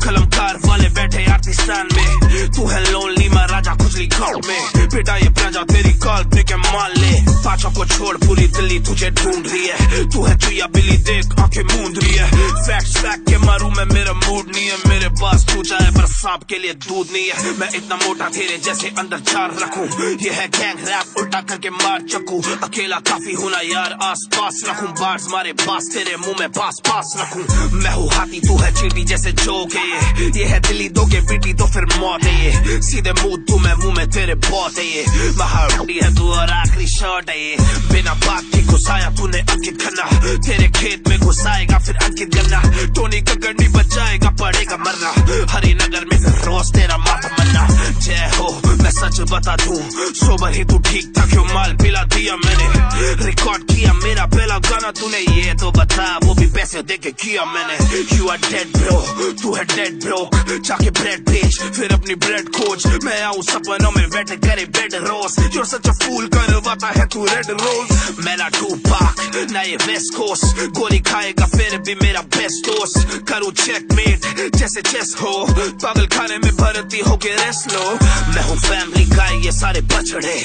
Speaker 4: कलमकार वाले बैठे आर्टिस्तान में, तू है लोनली मैं राजा खुजली गाँव में, बेटा ये प्रजा तेरी कॉल पे के मान ले, पाँचों को छोड़ पूरी दिल्ली तुझे ढूंढ रही है, तू है चुया बिल्ली देख आंखें मूंद रही है, फैक्ट्स फैक्ट के मारू मैं मेरा मूड नहीं है, मेरे पास पूछा है पर सांप के लिए दूध नहीं है, मैं इतना मोटा तेरे जैसे अंदर 4 रखूं, ये है गैंग रैप उल्टा करके मार चकू, अकेला काफी होना यार आस पास रखूं, बार्स मारे बास तेरे मुंह में पास पास रखूं, मैं हूँ हाथी तू है चींटी जैसे जोक है ये है दिल्ली दो के बेटी तो फिर मौत है ये, सीधे मुंह तू मैं मुंह में तेरे बहुत है ये, महाड़ी है तू और आखिरी शॉट है ये, बिना बात के घुसाया तूने अंकित खन्ना, तेरे खेत में घुसाएगा फिर अंकित गन्ना, टोनी कक्कड़ नहीं बचाएगा पड़ेगा मरना, हरिनगर में फिर रोज तेरा माथा मरना, जय हो मैं सच बता दूं सोबर ही तू ठीक था क्यों माल पिला दिया मैंने, रिकॉर्ड किया मेरा पहला गाना तूने ये तो बता वो भी पैसे देके किया मैंने, यू आर डेड ब्रो तू है डेड ब्रोक, जाके ब्रेड बेच फिर अपनी ब्रेड खोज, मैं आऊं सपनों में बैठे करे बेड रोज, जो सच फूल करवाता है तू रेड रोज, मैं ना टूपाक ना ये वेस्ट कोस्ट, गोली खाएगा फिर भी मेरा बेस्ट दोस्त, करूँ चेकमेट जैसे चेस हो, पागल खाने में भर्ती होके रेस्ट लो, मैं हूँ फैमिली गाय ये सारे बछड़े,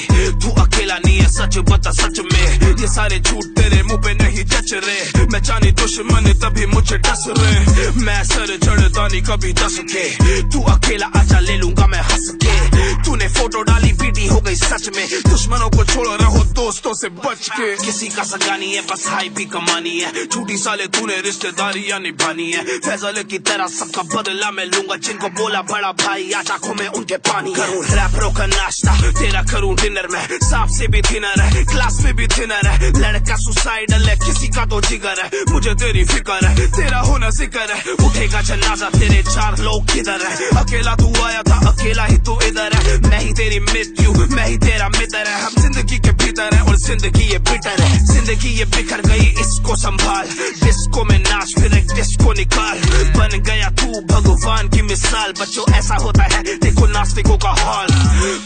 Speaker 4: तू अकेला नहीं है सच बता सच में, ये सारे झूठ तेरे मुंह पे नहीं जच रहे, मैं जानी दुश्मन तभी मुझे डस रहे, मैं सर चढ़ता नहीं कभी दस के, तू अकेला आजा ले लूंगा मैं हंस के, तूने फोटो डाली बीटी हो गई सच में, दुश्मनों को छोड़ो रहो दोस्तों से बच के, किसी का सगा नहीं है बस हाई भी कमानी है, झूठी साले तूने रिश्तेदारियां निभानी है, फैजल की तरह सबका बदला मैं लूंगा, जिनको बोला बड़ा भाई आज आंखों में उनके पानी, करूँ रैपरों का नाश्ता तेरा करूँ डिनर में, सांप से भी थिनर है क्लास में भी थिनर है, लड़का सुसाइडल है किसी का तो जिगर है, मुझे तेरी फिक्र है तेरा होना जिक्र है, उठेगा जनाजा तेरे 4 लोग किधर है, अकेला तू आया था अकेला ही तू इधर है, मैं ही तेरी मृत्यु मैं ही तेरा मित्र है, हम जिंदगी के भीतर है और जिंदगी ये बिटर है, जिंदगी ये बिखर गई इसको संभाल, डिस्को में नाच फिर एक डिस्को निकाल, बन गया तू भगवान की मिसाल, बच्चों ऐसा होता है देखो नास्तिकों का हाल,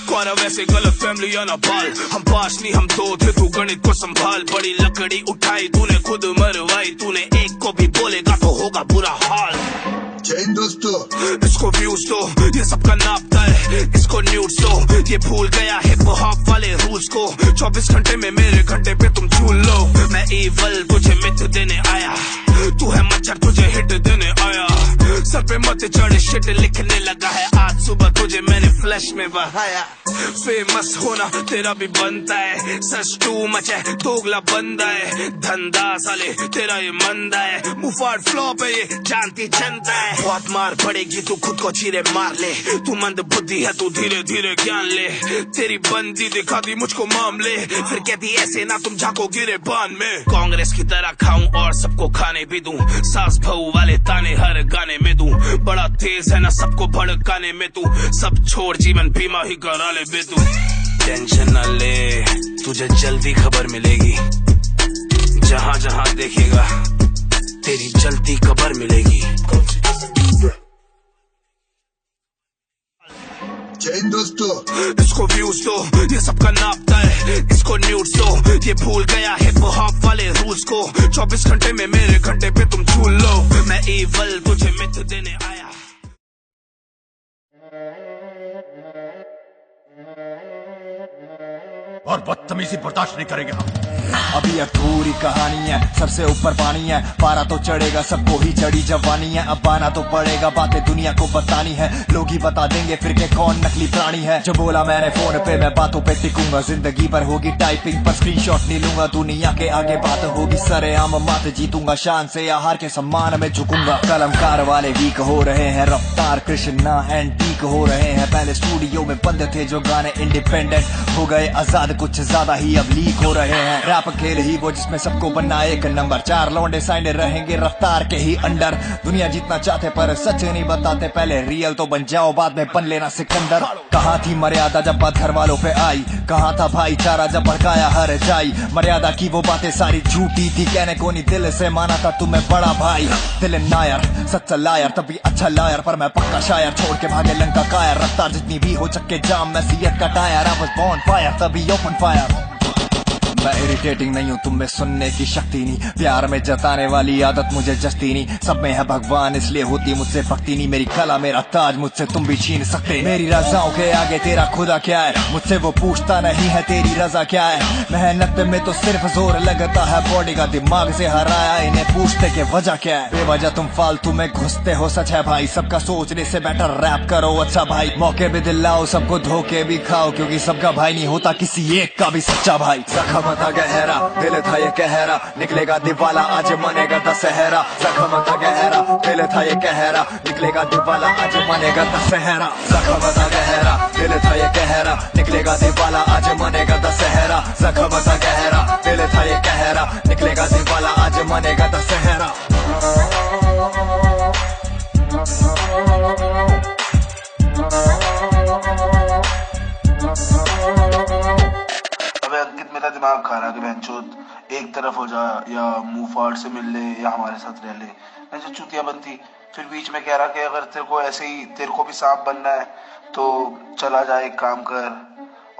Speaker 4: कौन वैसे गलत फैमिली या ना बाल, हम पास नहीं हम 2 थे तू गणित को संभाल, बड़ी लकड़ी उठाई तूने खुद मरवाई, तूने एक को भी बोलेगा तो होगा बुरा हाल, दोस्तों इसको व्यूज दो ये सबका नापता है, इसको न्यूज दो ये भूल गया हिप हॉप वाले रूल्स को, 24 घंटे में मेरे घंटे पे तुम झूल लो, मैं इवल तुझे मिथ देने आया, तू है मच्छर तुझे हिट देने आया, सर पे मत चढ़े शिट लिखने लगा है, आज सुबह तुझे मैंने फ्लैश में बहाया, फेमस होना तेरा भी बनता है, सच टू मच है दोगला बंदा है, धंधा साले तेरा ये मंदा है, मुफाड़ फ्लॉप है ये जानती जनता है, बहुत मार पड़ेगी तू खुद को चीरे मार ले, तू मंद बुद्धि है तू धीरे धीरे ज्ञान ले, तेरी बंदी दिखा दी मुझको मामले, फिर कहती ऐसे ना तुम झाको गिरे बान में, कांग्रेस की तरह खाऊं और सबको खाने भी दूं, सास बहू वाले ताने हर गाने में दूं, बड़ा तेज है ना सबको भड़काने में तू, सब छोड़ जीवन बीमा ही करा ले बे तू, टेंशन न ले तुझे जल्दी खबर मिलेगी, जहां जहां देखेगा तेरी जल्दी खबर मिलेगी।
Speaker 7: जय हिंद दोस्तों।
Speaker 4: इसको व्यूज दो, ये सबका नापता है, इसको न्यूज दो। ये भूल गया हिप हॉप वाले रूल्स को। 24 घंटे में मेरे घंटे पे तुम झूल लो। मैं इवल तुझे मिथ देने आया।
Speaker 2: और बदतमीजी बर्दाश्त नहीं करेंगे हम।
Speaker 1: अभी अधूरी कहानी है, सबसे ऊपर पानी है, पारा तो चढ़ेगा सबको ही चढ़ी जवानी है। अब आना तो पड़ेगा, बातें दुनिया को बतानी है, लोग ही बता देंगे फिर के कौन नकली प्राणी है। जो बोला मैंने फोन पे मैं बातों पे टिकूंगा, जिंदगी पर होगी टाइपिंग पर स्क्रीनशॉट नहीं लूंगा। दुनिया के आगे बात होगी सरेआम, मात जीतूंगा शान से या हार के सम्मान में झुकूंगा। कलमकार वाले वीक हो रहे हैं, रफ्तार कृष्णा एंटीक हो रहे हैं। पहले स्टूडियो में बंद थे जो गाने, इंडिपेंडेंट हो गए आजाद, कुछ ज्यादा ही अब लीक हो रहे हैं। रैप खेल ही वो जिसमें सबको बनना एक नंबर, 4 लौंडे साइड रहेंगे रफ्तार के ही अंडर। दुनिया जीतना चाहते पर सच नहीं बताते, पहले रियल तो बन जाओ बाद में बन लेना सिकंदर। कहाँ थी मर्यादा जब बात घर वालों पे आई, कहाँ था भाईचारा जब भड़काया हर जाई। मर्यादा की वो बातें सारी झूठी थी, कहने को नहीं दिल से माना था तुम्हें बड़ा भाई। दिल नायर सच्चा लायर, तभी अच्छा लायर पर मैं पक्का शायर। छोड़ के भागे लंका कायर, रफ्तार जितनी भी हो चक्के जाम, मैं सीयत का tyre. I was born fire तभी ओपन फायर। मैं इरिटेटिंग नहीं हूँ, तुम में सुनने की शक्ति नहीं, प्यार में जताने वाली आदत मुझे जस्ती नहीं। सब में है भगवान इसलिए होती मुझसे भक्ति नहीं, मेरी कला मेरा ताज मुझसे तुम भी छीन सकते। मेरी रजाओं के आगे तेरा खुदा क्या है, मुझसे वो पूछता नहीं है तेरी रजा क्या है। मेहनत में तो सिर्फ जोर लगता है, बॉडी का दिमाग से हराया, इन्हें पूछते के वजह क्या है। बेवजह तुम फालतू में घुसते हो, सच है भाई सबका सोचने से बेटर रैप करो अच्छा भाई। मौके भी दिलाओ सबको, धोखे भी खाओ, क्योंकि सबका भाई नहीं होता किसी एक का भी सच्चा भाई। जख्म था गहरा, दिल था ये कहरा, निकलेगा दिवाला आज मनेगा दशहरा। जख्म था गहरा, दिल था ये कहरा, निकलेगा दिवाला आज मनेगा दशहरा। जख्म था गहरा, दिल था ये कहरा, निकलेगा दिवाला आज मनेगा दशहरा। जख्म था गहरा, दिल था ये कहरा, निकलेगा दिवाला आज मनेगा दशहरा।
Speaker 5: मेरा दिमाग खा रहा कि बहनचोद एक तरफ हो जा, या मुंह फाड़ से मिल ले, या हमारे साथ रह ले। मैं जो चुतिया बनती, फिर बीच में कह रहा कि अगर तेरे को ऐसे ही तेरे को भी सांप बनना है तो चला जा, एक काम कर,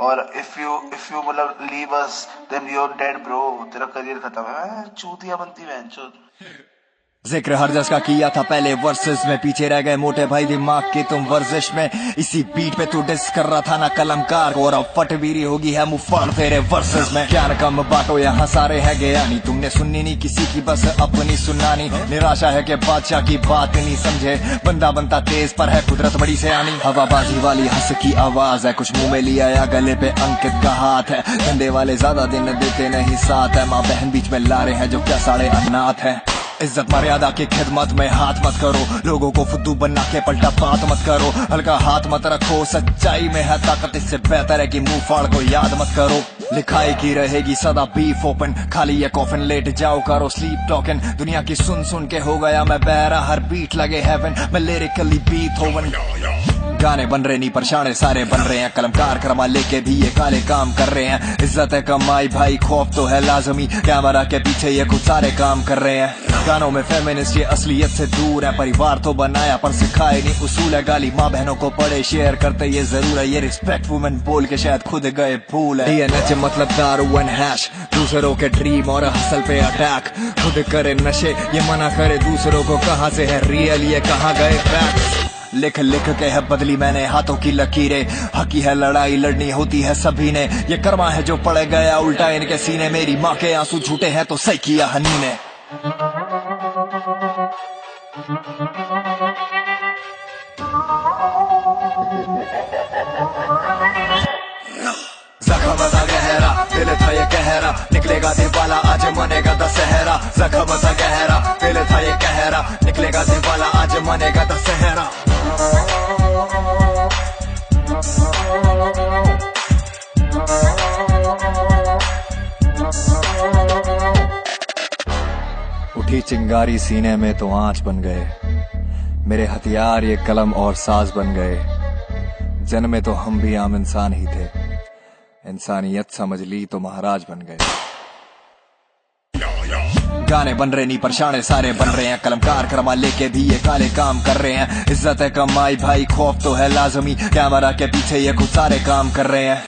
Speaker 5: और इफ यू मतलब leave us then you are dead bro, तेरा करियर खत्म है। चुतिया बनती बहनचोद।
Speaker 1: जिक्र हर जस का किया था पहले वर्सेस में, पीछे रह गए मोटे भाई दिमाग की तुम वर्जिश में। इसी बीट पे तू डिस कर रहा था ना कलमकार को, और अब फटवीरी होगी है मुंह फाड़ तेरे वर्सेस में। क्या कम बाटो यहाँ सारे है ज्ञानी, तुमने सुननी नहीं किसी की बस अपनी सुनानी। निराशा है कि बादशाह की बात नहीं समझे, बंदा बनता तेज पर है कुदरत बड़ी सयानी। हवाबाजी वाली हंस की आवाज है, कुछ मुंह में लिया या गले पे अंकित का हाथ है। धंधे वाले ज्यादा दिन देते नहीं साथ है, माँ बहन बीच में लारे हैं जो क्या साढ़े अनाथ है। इज्जत मर्यादा की खिदमत में हाथ मत करो, लोगों को फुद्दू बना के पलटा बात मत करो। हल्का हाथ मत रखो, सच्चाई में है ताकत, इससे बेहतर है कि मुंह फाड़ को याद मत करो। लिखाई की रहेगी सदा बीफ ओपन, खाली ये कॉफिन लेट जाओ करो स्लीप टॉकिन। दुनिया की सुन सुन के हो गया मैं बहरा, हर बीट लगे हेवन, मैं लिरिकली बीथोवन। गाने बन रहे नहीं परछाने सारे बन रहे हैं, कलमकार करमा लेके भी ये काले काम कर रहे हैं। इज्जत है कमाई भाई, खौफ तो है लाजमी, कैमरा के पीछे ये खुद सारे काम कर रहे हैं। गानों में फेमिनिस्ट ये असलियत से दूर है, परिवार तो बनाया पर सिखाए नहीं उसूल है। गाली माँ बहनों को पड़े शेयर करते ये जरूर है, ये रिस्पेक्ट वुमेन बोल के शायद खुद गए भूल है। DNH मतलब दारू एंड हैश, दूसरों के ड्रीम और हसल पे अटैक। खुद करे नशे ये मना करे दूसरों को, कहाँ से है रियल ये कहाँ गए फैक्ट्स। लिख लिख के है बदली मैंने हाथों की लकीरें, हकी है लड़ाई लड़नी होती है सभी ने। ये कर्मा है जो पड़ गया उल्टा इनके सीने, मेरी माँ के आंसू झूठे हैं तो सही किया हनी ने। जख्म था गहरा, दिल था ये कहरा, निकलेगा दिवाला आज मनेगा दशहरा। जख्म था गहरा, दिल था ये कहरा, निकलेगा दिवाला आज मनेगा दशहरा। उठी चिंगारी सीने में तो आंच बन गए, मेरे हथियार ये कलम और साज बन गए। जन्मे तो हम भी आम इंसान ही थे, इंसानियत समझ ली तो महाराज बन गए।
Speaker 6: गाने बन रहे नहीं परछाने सारे बन रहे हैं कलमकार करमा लेके भी ये काले काम कर रहे हैं इज्जत है कमाई भाई खौफ तो है लाजमी कैमरा के पीछे ये खुद सारे काम कर रहे हैं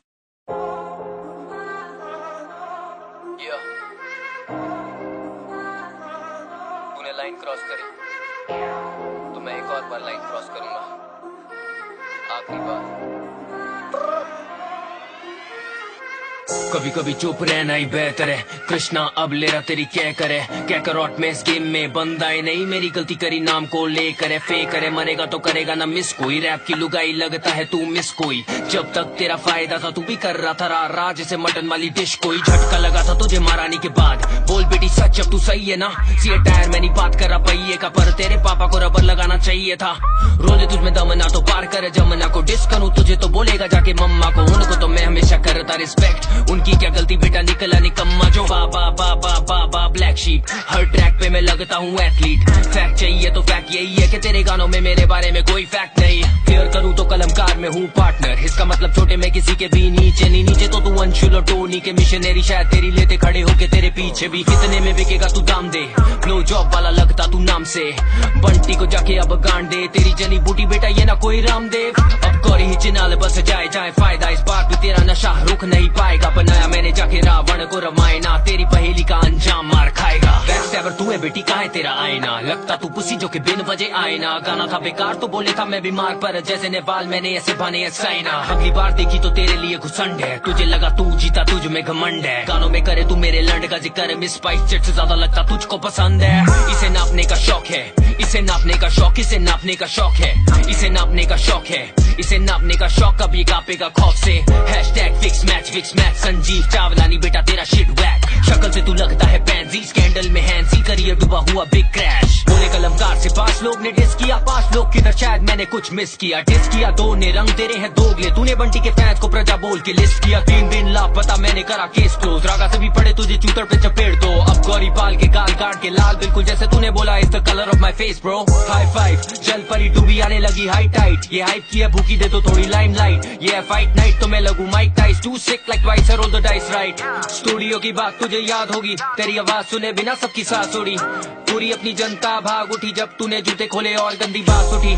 Speaker 3: तूने लाइन क्रॉस करी तो मैं एक और बार लाइन क्रॉस करूंगा आखिरी बार कभी कभी चुप रहना ही बेहतर है कृष्णा अब ले रहा तेरी क्या करे क्या करॉट में इस गेम में बंदा है नहीं मेरी गलती करी नाम को लेकर है फेक करे मरेगा तो करेगा ना मिस कोई रैप की लुगाई लगता है तू मिस कोई जब तक तेरा फायदा था तू भी कर रहा था रा जैसे मटन वाली डिश कोई झटका लगा था तुझे मारानी के बाद बोल बेटी सच अब तू सही है ना सीए टायर में नहीं बात कर रहा पहिए का पर तेरे पापा को रबर लगाना चाहिए था रोजे तुझमें दमना तो पार करे जमना को डिस करूं तुझे तो बोलेगा जाके मम्मा को उनको तो मैं हमेशा करता रिस्पेक्ट उनकी क्या गलती बेटा निकला निकम्मा जो बा ब्लैक शीप हर ट्रैक पे मैं लगता हूँ एथलीट फैक्ट चाहिए तो फैक्ट यही है कि तेरे गानों में मेरे बारे में कोई फैक्ट नहीं क्लियर करूँ तो कलमकार में हूँ पार्टनर इसका मतलब छोटे में किसी के भी नीचे नहीं नीचे तो तू अंशुल और टोनी के मिशनरी शायद तेरी लेते खड़े होके तेरे पीछे भी कितने में बिकेगा तू दाम दे नो जॉब वाला लगता तू नाम से बंटी को जाके अब गांड दे तेरी जनी बूटी बेटा ये ना कोई रामदेव अब गौरी ही चिनाल बस जाए फायदा इस बात में तेरा नशा रुक नहीं पाएगा बनाया मैंने जाके रावण को रमायना तेरी पहेली का अंजाम मार खाएगा बैकस्टैबर तू है बेटी कहाँ है तेरा आईना लगता तू पुसी जो कि बिन वजह आईना गाना था बेकार तो बोले था मैं बीमार पर जैसे नेपाल मैंने ऐसे बने साइना अगली बार देखी तो तेरे लिए घुसंड है तुझे लगा तू जीता तुझ में घमंड है गानों में करे तू मेरे लंड का जिक्र मिस स्पाइस जेट से ज्यादा लगता तुझको पसंद है इसे नापने का शौक है इसे नापने का शौक इसे नापने का शौक है इसे नापने का शौक है इसे नापने का शौक कभी कापेगा खौफ से hashtag fix match Sanjeev Chawlani बेटा तेरा शिट वैक शक्ल से तू लगता है पैंसी स्कैंडल में हैंसी करियर डूबा हुआ बिग क्रैश बोले कलमकार से 5 लोग ने डिस किया 5 लोग किधर शायद मैंने कुछ मिस किया डिस किया 2 ने रंग तेरे हैं दोगले तूने बंटी के फैंस को प्रजा बोल के लिस्ट किया 3 दिन लापता मैंने करा केस क्लोज रागा से भी पड़े तुझे चूतर पे चपेट दो अब गौरी पाल के गाल काट के लाल बिल्कुल जैसे तूने बोला is the colour of my face bro high five जल परी डूबी आने लगी हाई टाइट ये हाइप की है भूखी दे तो थोड़ी लाइमलाइट ये है फाइट नाइट तो मैं लगू Mike Tyson too sick like twice roll the dice right studio की बात तुझे याद होगी तेरी आवाज सुने बिना सबकी सांस उड़ी पूरी अपनी जनता भाग उठी जब तूने जूते खोले और गंदी बात उठी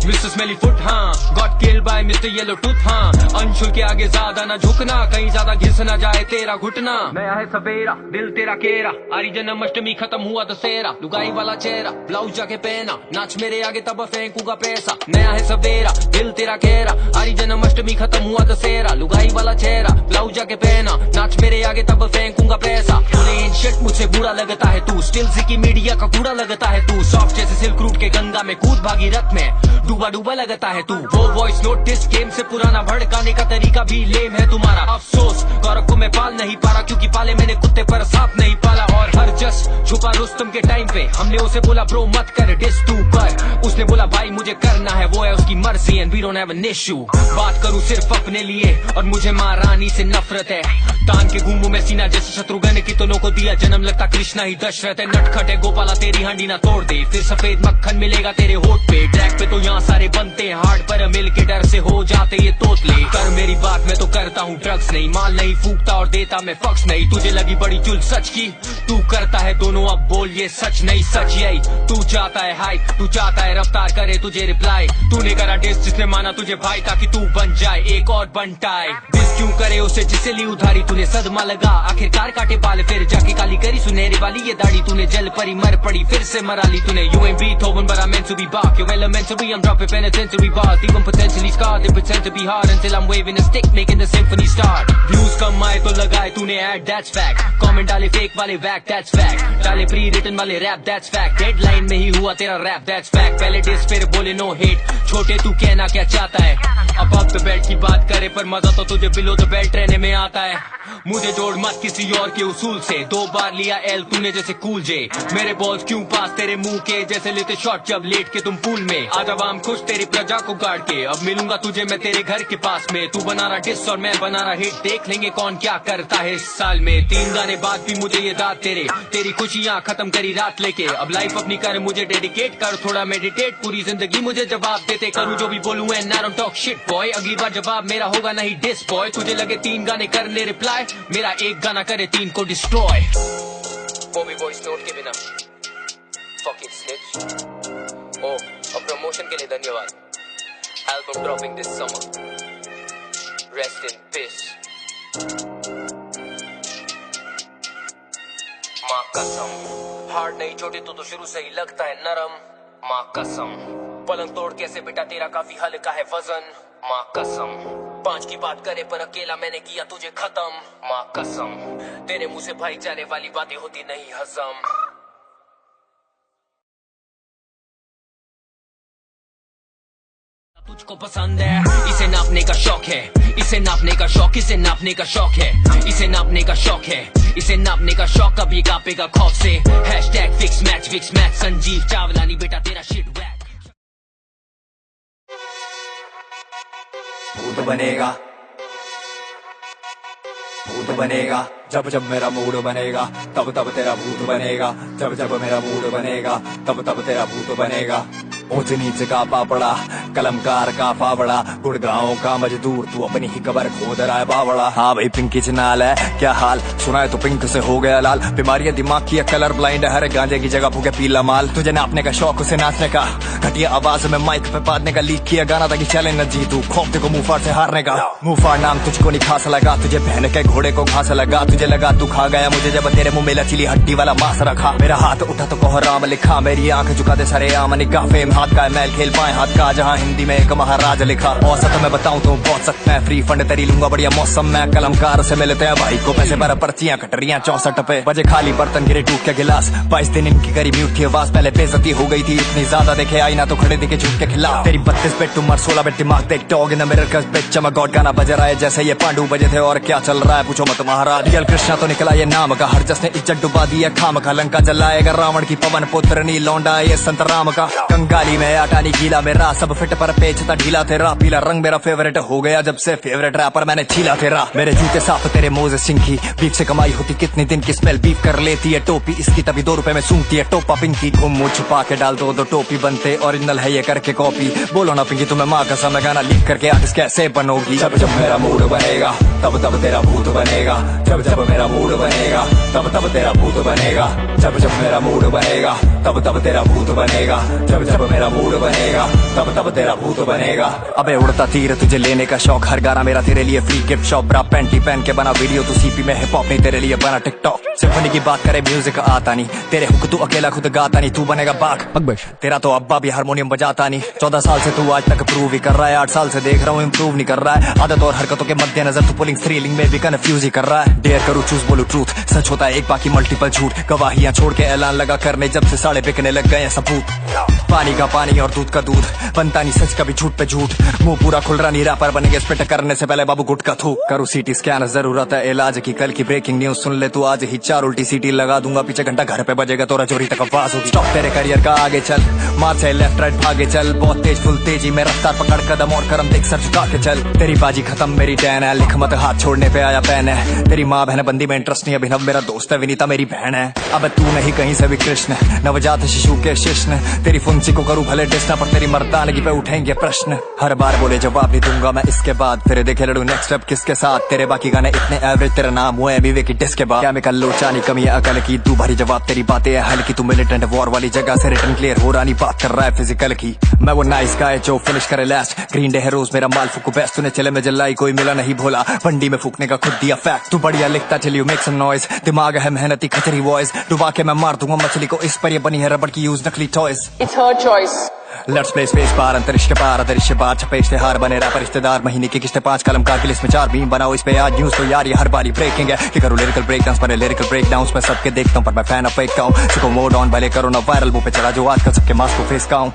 Speaker 3: मिस्टर स्मेली फुट हाँ got killed by mister yellow tooth हाँ अंशुल के आगे ज्यादा ना झुकना कहीं ज्यादा घिस ना जाए तेरा घुटना नया है सवेरा दिल तेरा केरा आरी जन्माष्टमी खत्म हुआ दशहरा लुगाई वाला चेहरा ब्लाउज जाके पहना नाच मेरे आगे तब फेंकूंगा पैसा नया है सवेरा दिल तेरा केरा आरी जन्माष्टमी खत्म हुआ दशहरा लुगाई वाला चेहरा ब्लाउज जाके पहना नाच मेरे आगे तब फेंकूंगा पैसा शिट मुझसे बुरा लगता है तू स्टिल की मीडिया का कूड़ा लगता है तू सॉफ्ट जैसे सिल्क रूट के गंगा में कूद भागी रथ में डूबा डूबा लगता है तू वो वॉइस नोट दिस गेम से पुराना भड़काने का तरीका भी लेम है तुम्हारा अफसोस गौरव को मैं पाल नहीं पा रहा क्योंकि पाले मैंने कुत्ते पर सांप नहीं पाला और हर जस छुपा रुस्तम के टाइम पे हमने उसे बोला ब्रो मत कर डिस तू कर उसने बोला भाई मुझे करना है वो है उसकी मर्जी and we don't have an issue बात करूं सिर्फ अपने लिए और मुझे महारानी से नफरत है तान के घूमू मैं सीना जैसे शत्रुघ्न की दोनों को दिया जन्म लगता कृष्णा ही दशरथ है नटखट है गोपाला तेरी हांडी ना तोड़ दे फिर सफेद मक्खन मिलेगा तेरे होठ पे ट्रैक पे तो यहाँ सारे बनते हैं हार्ड पर मिल के डर से हो जाते ये तोतले कर मेरी बात मैं तो करता हूँ ड्रग्स नहीं माल नहीं फूकता और देता मैं फक्स नहीं तुझे लगी बड़ी चुल सच की तू करता है दोनों अब बोल ये सच नहीं सच यही तू चाहता है हाइप तू चाहता है रफ्तार करे तुझे रिप्लाई तूने करा डिस जिसने माना तुझे भाई ताकि तू बन जाए एक और बनटाए डिस क्यों करे उसे जिसे ली उधारी तूने सदमा लगा आखिरकार काटे पाले फिर जाके काली करी सुनहरी वाली ये दाढ़ी तूने जल परी मर पड़ी फिर से मरा ली तूने you ain't Beethoven but I'm meant to be Bach you're elementary I'm dropping penitentiary bars even potentially scarred they pretend to be hard until I'm waving a stick making the symphony start views कम आए तो लगाए तूने ad that's fact comment डाले fake वाले whack that's fact डाले pre written वाले rap that's fact deadline में ही हुआ तेरा rap that's fact पहले diss फिर बोले no hate छोटे तू कहना क्या चाहता है अब द बेल्ट की बात करे पर मजा तो तुझे बिलो द बेल्ट रहने में आता है मुझे जोड़ मत किसी और के उसूल से 2 बार लिया एल तूने जैसे कूल जे मेरे बॉल्स क्यों पास तेरे मुंह के जैसे लेते शॉट जब लेट के तुम पूल में आज आवाम खुश तेरी प्रजा को गाड़ के अब मिलूंगा तुझे मैं तेरे घर के पास में तू बना रहा डिस और मैं बना रहा हिट देख लेंगे कौन क्या करता है इस साल में 3 गाने बाद भी मुझे ये दाद तेरी खुशियाँ खत्म करी रात लेके अब लाइफ अपनी कर मुझे डेडिकेट कर थोड़ा मेडिटेट पूरी जिंदगी मुझे जवाब देते करूँ जो भी बोलूँ and I don't talk shit boy अगली बार जवाब मेरा होगा नहीं डिस बॉय तुझे लगे 3 गाने करने रिप्लाई मेरा एक गाना करे 3 को डिस्ट्रॉय वो भी वॉइस नोट के बिना। Fucking snitch। ओ, और प्रमोशन के लिए धन्यवाद। Album dropping this summer। Rest in peace। माँ कसम, हार्ड नहीं छोटी तो शुरू से ही लगता है नरम। माँ कसम, पलंग तोड़ कैसे बेटा तेरा काफी हल्का है वजन। माँ कसम, 5 की बात करे पर अकेला मैंने किया तुझे खत्म। माँ कसम, तेरे मुंह से भाईचारे वाली बातें होती नहीं हजम। तुझको पसंद है इसे नापने का शौक है, इसे नापने का शौक, इसे नापने का शौक है, इसे नापने का शौक है, इसे नापने का शौक। कभी कापेगा खौफ से। Hashtag fix match Sanjeev Chawlani बेटा तेरा शिट वैक।
Speaker 1: भूत बनेगा, भूत बनेगा, जब जब मेरा मूड बनेगा, तब तब तेरा भूत बनेगा, जब जब मेरा मूड बनेगा, तब तब तेरा भूत बनेगा। ऊंच नीच का पापड़ा, कलमकार का फावड़ा, गुड़गांव का मजदूर, तू अपनी ही कबर खोद रहा है बावड़ा। हाँ भाई पिंकी चनाल है क्या हाल, सुना है तो पिंक से हो गया लाल। बीमारियां दिमाग की है, कलर ब्लाइंड है, हर गांजे की जगह फूके पीला माल। तुझे नापने का शौक, उसे नाचने का, घटिया आवाज में माइक पे बांधने का, लीक किया गाना ताकि चैलेंज न जीतू, खौफ को मुंह फाड़ से हारने का। मुंह फाड़ नाम तुझको नहीं खास लगा, तुझे बहन के घोड़े को घास लगा, तुझे लगा तू खा गया मुझे जब तेरे मुंह में लचीली हड्डी वाला मांस रखा। मेरा हाथ उठा तो कहो राम लिखा, मेरी आंख झुका दे सारे आम निगाह। फेम हाथ का मैल खेल पाए हाथ का, जहाँ हिंदी में एक महाराज लिखा। औसत मैं बताऊं तो बहुत सख्त, मैं फ्री फंड तेरी लूंगा बढ़िया मौसम में। कलमकार से मिलते हैं भाई को पैसे पर पर्चियां कट रही हैं 64 पे। बजे खाली बर्तन गिरे टूट के गिलास, 22 दिन इनकी करी म्यूट थी आवाज। पहले बेइज्जती हो गई थी इतनी ज्यादा, देखे आई ना तो खड़े दिखे झूठ के खिलाफ। तेरी 32 बेट उम्र 16 बेट दिमाग देख, डॉग इन द मिरर का बेट चमक, गॉड गाना बज रहा है जैसे ये पांडु बजे थे। और क्या चल रहा है पूछो मत महाराज, रियल कृष्णा तो निकला ये नाम का, हर जस ने इज्जत डुबा दी है खाम का। लंका जलाएगा रावण की पवन पुत्र नी लौंडा ये संत राम का। कंगाली में आटा नी गीला मेरा, सब फिट पर पेचता ढीला तेरा। पीला रंग मेरा फेवरेट हो गया जब से, फेवरेट रैपर मैंने छीला तेरा। मेरे जूते साफ तेरे मोजे सिंकी, बीफ से कमाई होती कितनी दिन की स्मेल, बीफ कर लेती है टोपी इसकी तभी 2 रुपए में सूंघती है टोपा पिंकी। घूम मुँह छुपा के डाल दो टोपी, बनते ओरिजिनल है ये करके कॉपी। बोलो ना पिंकी तुम्हें माँ कसम, मैं गाना लिख करके आर्टिस्ट कैसे बनोगी। जब जब मेरा मूड बनेगा, तब तब तेरा भूत बनेगा, जब जब मेरा मूड बनेगा, तब तब तेरा भूत बनेगा, जब जब मेरा मूड बनेगा, तब तब तेरा भूत बनेगा, जब जब मेरा मूड बनेगा, तब तब तेरा भूत बनेगा। अबे उड़ता तीर तुझे लेने का शौक, हर गाना मेरा तेरे लिए फ्री गिफ्ट शॉप। ब्रा पैंटी पहन के बना वीडियो, तू सीपी में हिप हॉप नहीं तेरे लिए बना टिकटॉक। सिम्फनी की बात करे म्यूजिक आता नहीं, तेरे हुक तू अकेला खुद गाता नहीं, तू बनेगा बाघ बकबश। तेरा तो अब्बा भी हारमोनियम बजाता नहीं, 14 साल से तू आज तक प्रूव ही कर रहा है, 8 साल से देख रहा हूँ इम्प्रूव नहीं कर रहा है। आदत और हरकतों के मद्देनजर तू पुलिंग थ्रिलिंग में भी कंफ्यूज ही कर रहा है। डेयर करूँ चूज बोलूं ट्रूथ, सच होता है एक बाकी मल्टीपल झूठ। गवाहियां छोड़ के ऐलान लगा करने, जब से साड़े बिकने लग गए सबूत। पानी का पानी और दूध का दूध, बनता नहीं सच कभी झूठ पे झूठ। मुंह पूरा खुल रहा नहीं, रैपर बनेंगे स्पिट करने से पहले बाबू गुटका थूक। करूँ सीटी स्कैन जरूरत है इलाज की, कल की ब्रेकिंग न्यूज सुन ले तू आज ही, 4 उल्टी सीटी लगा दूंगा, पीछे घंटा घर पे बजेगा तोरा चोरी तक आवाज होगी। स्टॉप तेरे करियर का आगे चल, मार से लेफ्ट राइट भागे चल, बहुत तेज फुल तेजी में रफ्तार पकड़ कदम और करम देख सर झुका के चल। तेरी बाजी खत्म मेरी टैन है, लिख मत हाथ छोड़ने पे आया पैन है। तेरी माँ बहन बंदी में इंटरेस्ट नहीं, अभिनव मेरा दोस्त है, विनीता मेरी बहन है। अब तू नहीं कहीं से भी कृष्ण, नवजात शिशु के शिष्ण। तेरी फुंसी को करूँ भले डिस्ना, पर तेरी मर्दानगी पे उठेंगे प्रश्न। हर बार बोले जवाब नहीं दूंगा मैं इसके बाद, फिर देखे लड़ू नेक्स्ट स्टेप किसके साथ। तेरे बाकी गाने इतने एवरेज, तेरा नाम हुआ एमवी की डिस्क के बाद। क्या मैं कल लोचानी कमी है अकल की, तू भारी जवाब तेरी बातें है हल्की। तू मिलिटेंट वॉर वाली जगह से रिटर्न क्लियर हो रहा नहीं, बात कर रहा है फिजिकल की। मैं वो नाइस गाय जो फिनिश करे लास्ट, ग्रीन डे है रोज मेरा माल फूकू बेस्ट। तूने चले में जलाई कोई मिला नहीं भोला, बंडी में फूकने का खुद दिया फैक्ट। तू बढ़िया लिखता चल यू मेक सम नॉइज, दिमाग है मेहनती खतरी वॉइस। डुबा के मैं मार दूंगा मछली को, इस पर ये बनी है रबड़ की यूज नकली toys.
Speaker 7: It's her choice.
Speaker 1: Let's play space पार अंतरिक्ष के पार, अदृश्य बार छपे इश्तेहार, बने रैपर रिश्तेदार। महीने की किस्तें 5 कलमकार की लिस्ट में 4 बीम बनाओ इस पे आज न्यूज। तो यार ये हर बारी ब्रेकिंग है कि करूँ लिरिकल ब्रेक डाउन पर लिरिकल ब्रेक डाउन। मैं सबके देखता हूँ पर मैं फैन ऑफ फेक हूँ, सिको मोड ऑन भले करो ना वायरल, मुंह पे चला जो आजकल सबके मास्क को फेस का हूँ।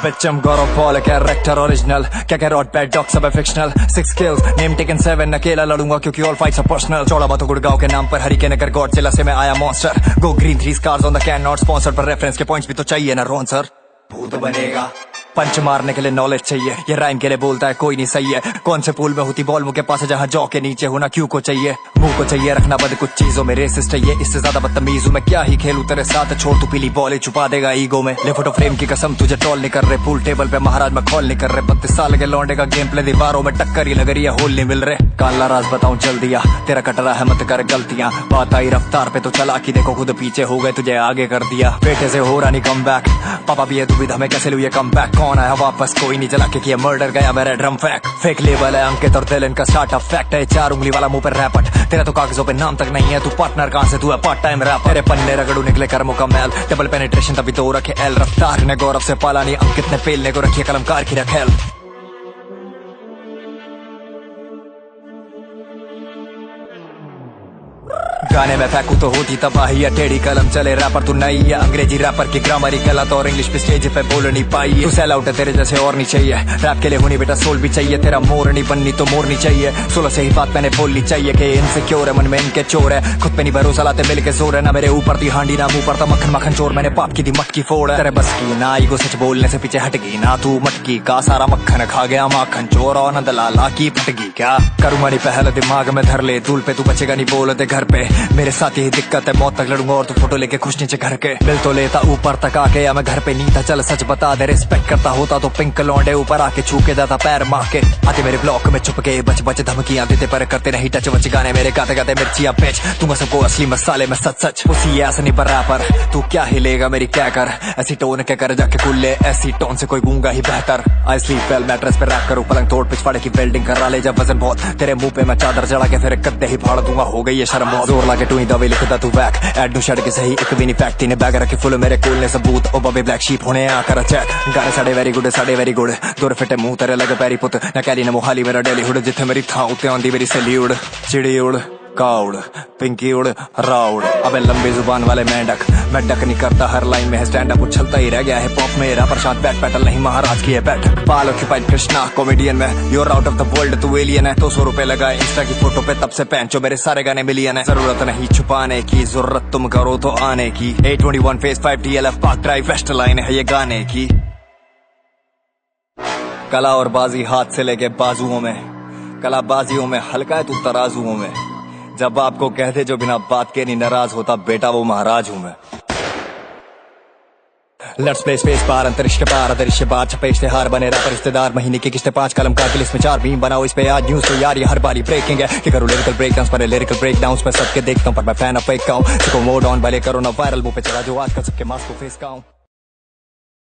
Speaker 1: Bitcham Goro Paul character original, क्या कह रॉट बैड डॉग सब फिक्शनल। 6 kills नेम टेकन 7, अकेला लड़ूंगा क्योंकि ऑल फाइट्स आर पर्सनल। चौड़ा बातों गुड़गांव के नाम पर हरिकेन नगर गॉडजिला से मैं आया monster. Go green 3 scars on the can not sponsored, पर रेफरेंस के पॉइंट्स भी तो चाहिए ना रोन सर। भूत बनेगा, पंच मारने के लिए नॉलेज चाहिए, ये राइम के लिए बोलता है कोई नहीं सही है। कौन से पूल में होती बॉल मुंह के पास है जहाँ जौ के नीचे होना क्यों को चाहिए। मुंह को चाहिए रखना बंद कुछ चीजों में, रेसिस्ट है ये इससे ज्यादा बदतमीज हूँ मैं। क्या ही खेलूं तेरे साथ, छोड़ तू पीली बॉल ही छुपा देगा ईगो में। ले फोटो फ्रेम की कसम तुझे ट्रोल नहीं कर रहे, पूल टेबल पे महाराज में कॉल नहीं कर रहे। 32 साल के लौंडे का गेम प्ले दीवारों में टक्कर ही लग रही है, होल नहीं मिल रहे। काला राज बताऊं चल दिया तेरा कटरा है मत कर गलतियां, बात आई रफ्तार पे तो चला की देखो खुद पीछे हो गए तुझे आगे कर दिया। बेटे से हो रहा नहीं कम बैक, पापा भी है दुविधा में कैसे लू ये कम बैक। कौन आया वापस कोई नहीं, जला के किया मर्डर गया मेरा ड्रम फैक। फेक लेबल है अंकित और दिल इनका स्टार्टअप फैक्ट है, 4 उंगली वाला मुंह पर रैपट। तेरा तो कागजों पे नाम तक नहीं है, तू पार्टनर कहां से, तू है पार्ट टाइम रैपर। तेरे पन्ने रगड़ू निकले कर्मों का मैल, डबल पेनिट्रेशन तभी तो रखे एल। रफ्तार ने गौरव से पाला नहीं, अंकित ने पेलने को रखी कलमकार की रखेल। गाने में फेंकू तो होती तबाही है, टेढ़ी कलम चले रैपर तू नहीं है। अंग्रेजी रैपर की ग्रामर ही गलत और इंग्लिश पे स्टेज पे बोल नहीं पाई है। तू सेल आउट है तेरे जैसे और नहीं चाहिए, रैप के लिए होनी बेटा सोल भी चाहिए। तेरा मोर नहीं बननी तो मोर नहीं चाहिए, 16 से ही बात मैंने बोलनी चाहिए कि इनसिक्योर है मन में इनके चोर है। खुद पे नहीं भरोसा लाते मिल के जोर है, ना मेरे ऊपर थी हांडी ना मुंह पर था मक्खन मक्खन चोर। मैंने पाप की दी मटकी फोड़ है तेरे बस की ना, ईगो सच बोलने से पीछे हट गई ना। तू मटकी का सारा मक्खन खा गया माखन चोर और न दलाला की फटगी। क्या करूँ मेरी पहले दिमाग में धर ले, दूल पे तू बचेगा नहीं बोलते घर पे। मेरे साथ यही दिक्कत है, मौत तक लड़ूंगा और तू फोटो लेके खुश नीचे घर के। बिल तो लेता ऊपर तक आके या मैं घर पे नहीं था, चल सच बता दे। रिस्पेक्ट करता होता तो पिंक लौंडे ऊपर आके छू के जाता पैर मार के। आते मेरे ब्लॉक में छुप के बच बच धमकियां देते पर करते नहीं टच वच। गाने मेरे गाते गाते मिर्चियां बेच दूंगा सबको असली मसाले में सच सच। उसी ऐसा नहीं बराबर तू क्या हिलेगा मेरी क्या कर, ऐसी टोन के कर जाके कुल्ले, ऐसी टोन से कोई गूंगा ही बेहतर। आई स्लीप वेल मैट्रेस पे रैप करूं, पलंग तोड़ पिछवाड़े की वेल्डिंग करा ले जब वजन बहुत। तेरे मुंह पे मैं चादर चढ़ा के फिर कद्दे ही फाड़ दूंगा, हो गई है शर्म बहुत। जोर लाके टू ही दवाई लिखता तू वैक, एड नु शड़ के सही एक भी नहीं फैक्ट। ने बैग रखे फुल मेरे कोल ने सबूत, ओ बबे ब्लैक शीप होने आकर चेक। गाने साडे वेरी गुड दूर फिटे मुंह तेरे लगे पैरी पुत। ना कैली ने मोहाली मेरा डेली हुड, जिथे मेरी था उत्ते आंदी मेरी सहेली उड़। चिड़ी उड़ काउड़ पिंकी उड़ राउड़, अबे लंबी जुबान वाले मेंढक मैं डक नहीं करता, हर लाइन में है स्टैंड अप उछलता ही रह गया है पॉप मेरा। प्रशांत बैट पैटल नहीं महाराज की है बैठक। पाल ऑक्यूपाइड कृष्णा कॉमेडियन में, you're out of the world तू एलियन है। 200 रुपए लगाए इंस्टा की फोटो पे तब से पहनचो मेरे सारे गाने मिलियन है। जरूरत नहीं छुपाने की, जरूरत तुम करो तो आने की। 821 phase 5 DLF park drive west line है ये गाने की। कला और बाजी हाथ से लेके बाजुओं में, कला बाजियों में हल्का है तू तराजुओं में। जब आपको कह दे जो बिना बात के नहीं नाराज होता, बेटा वो महाराज हूं मैं। लेट्स प्ले स्पेस पार अंतरिक्ष के पार, अंतरिक्ष पार छपे इश्तेहार बने रैपर रिश्तेदार। महीने की किस्तें 5 कलम का लिस्ट में 4 बीम बनाओ इस पे आज न्यूज तो यार ये हर बारी ब्रेकिंग है। कि करूँ लिरिकल ब्रेकडाउन्स पर लिरिकल ब्रेकडाउन्स में सबके देखता हूँ पर मैं फैन ऑफ फेक हूँ। मोड ऑन भले करो ना वायरल, मुंह पे चला जो आजकल सबके मास्क को फेस का हूँ।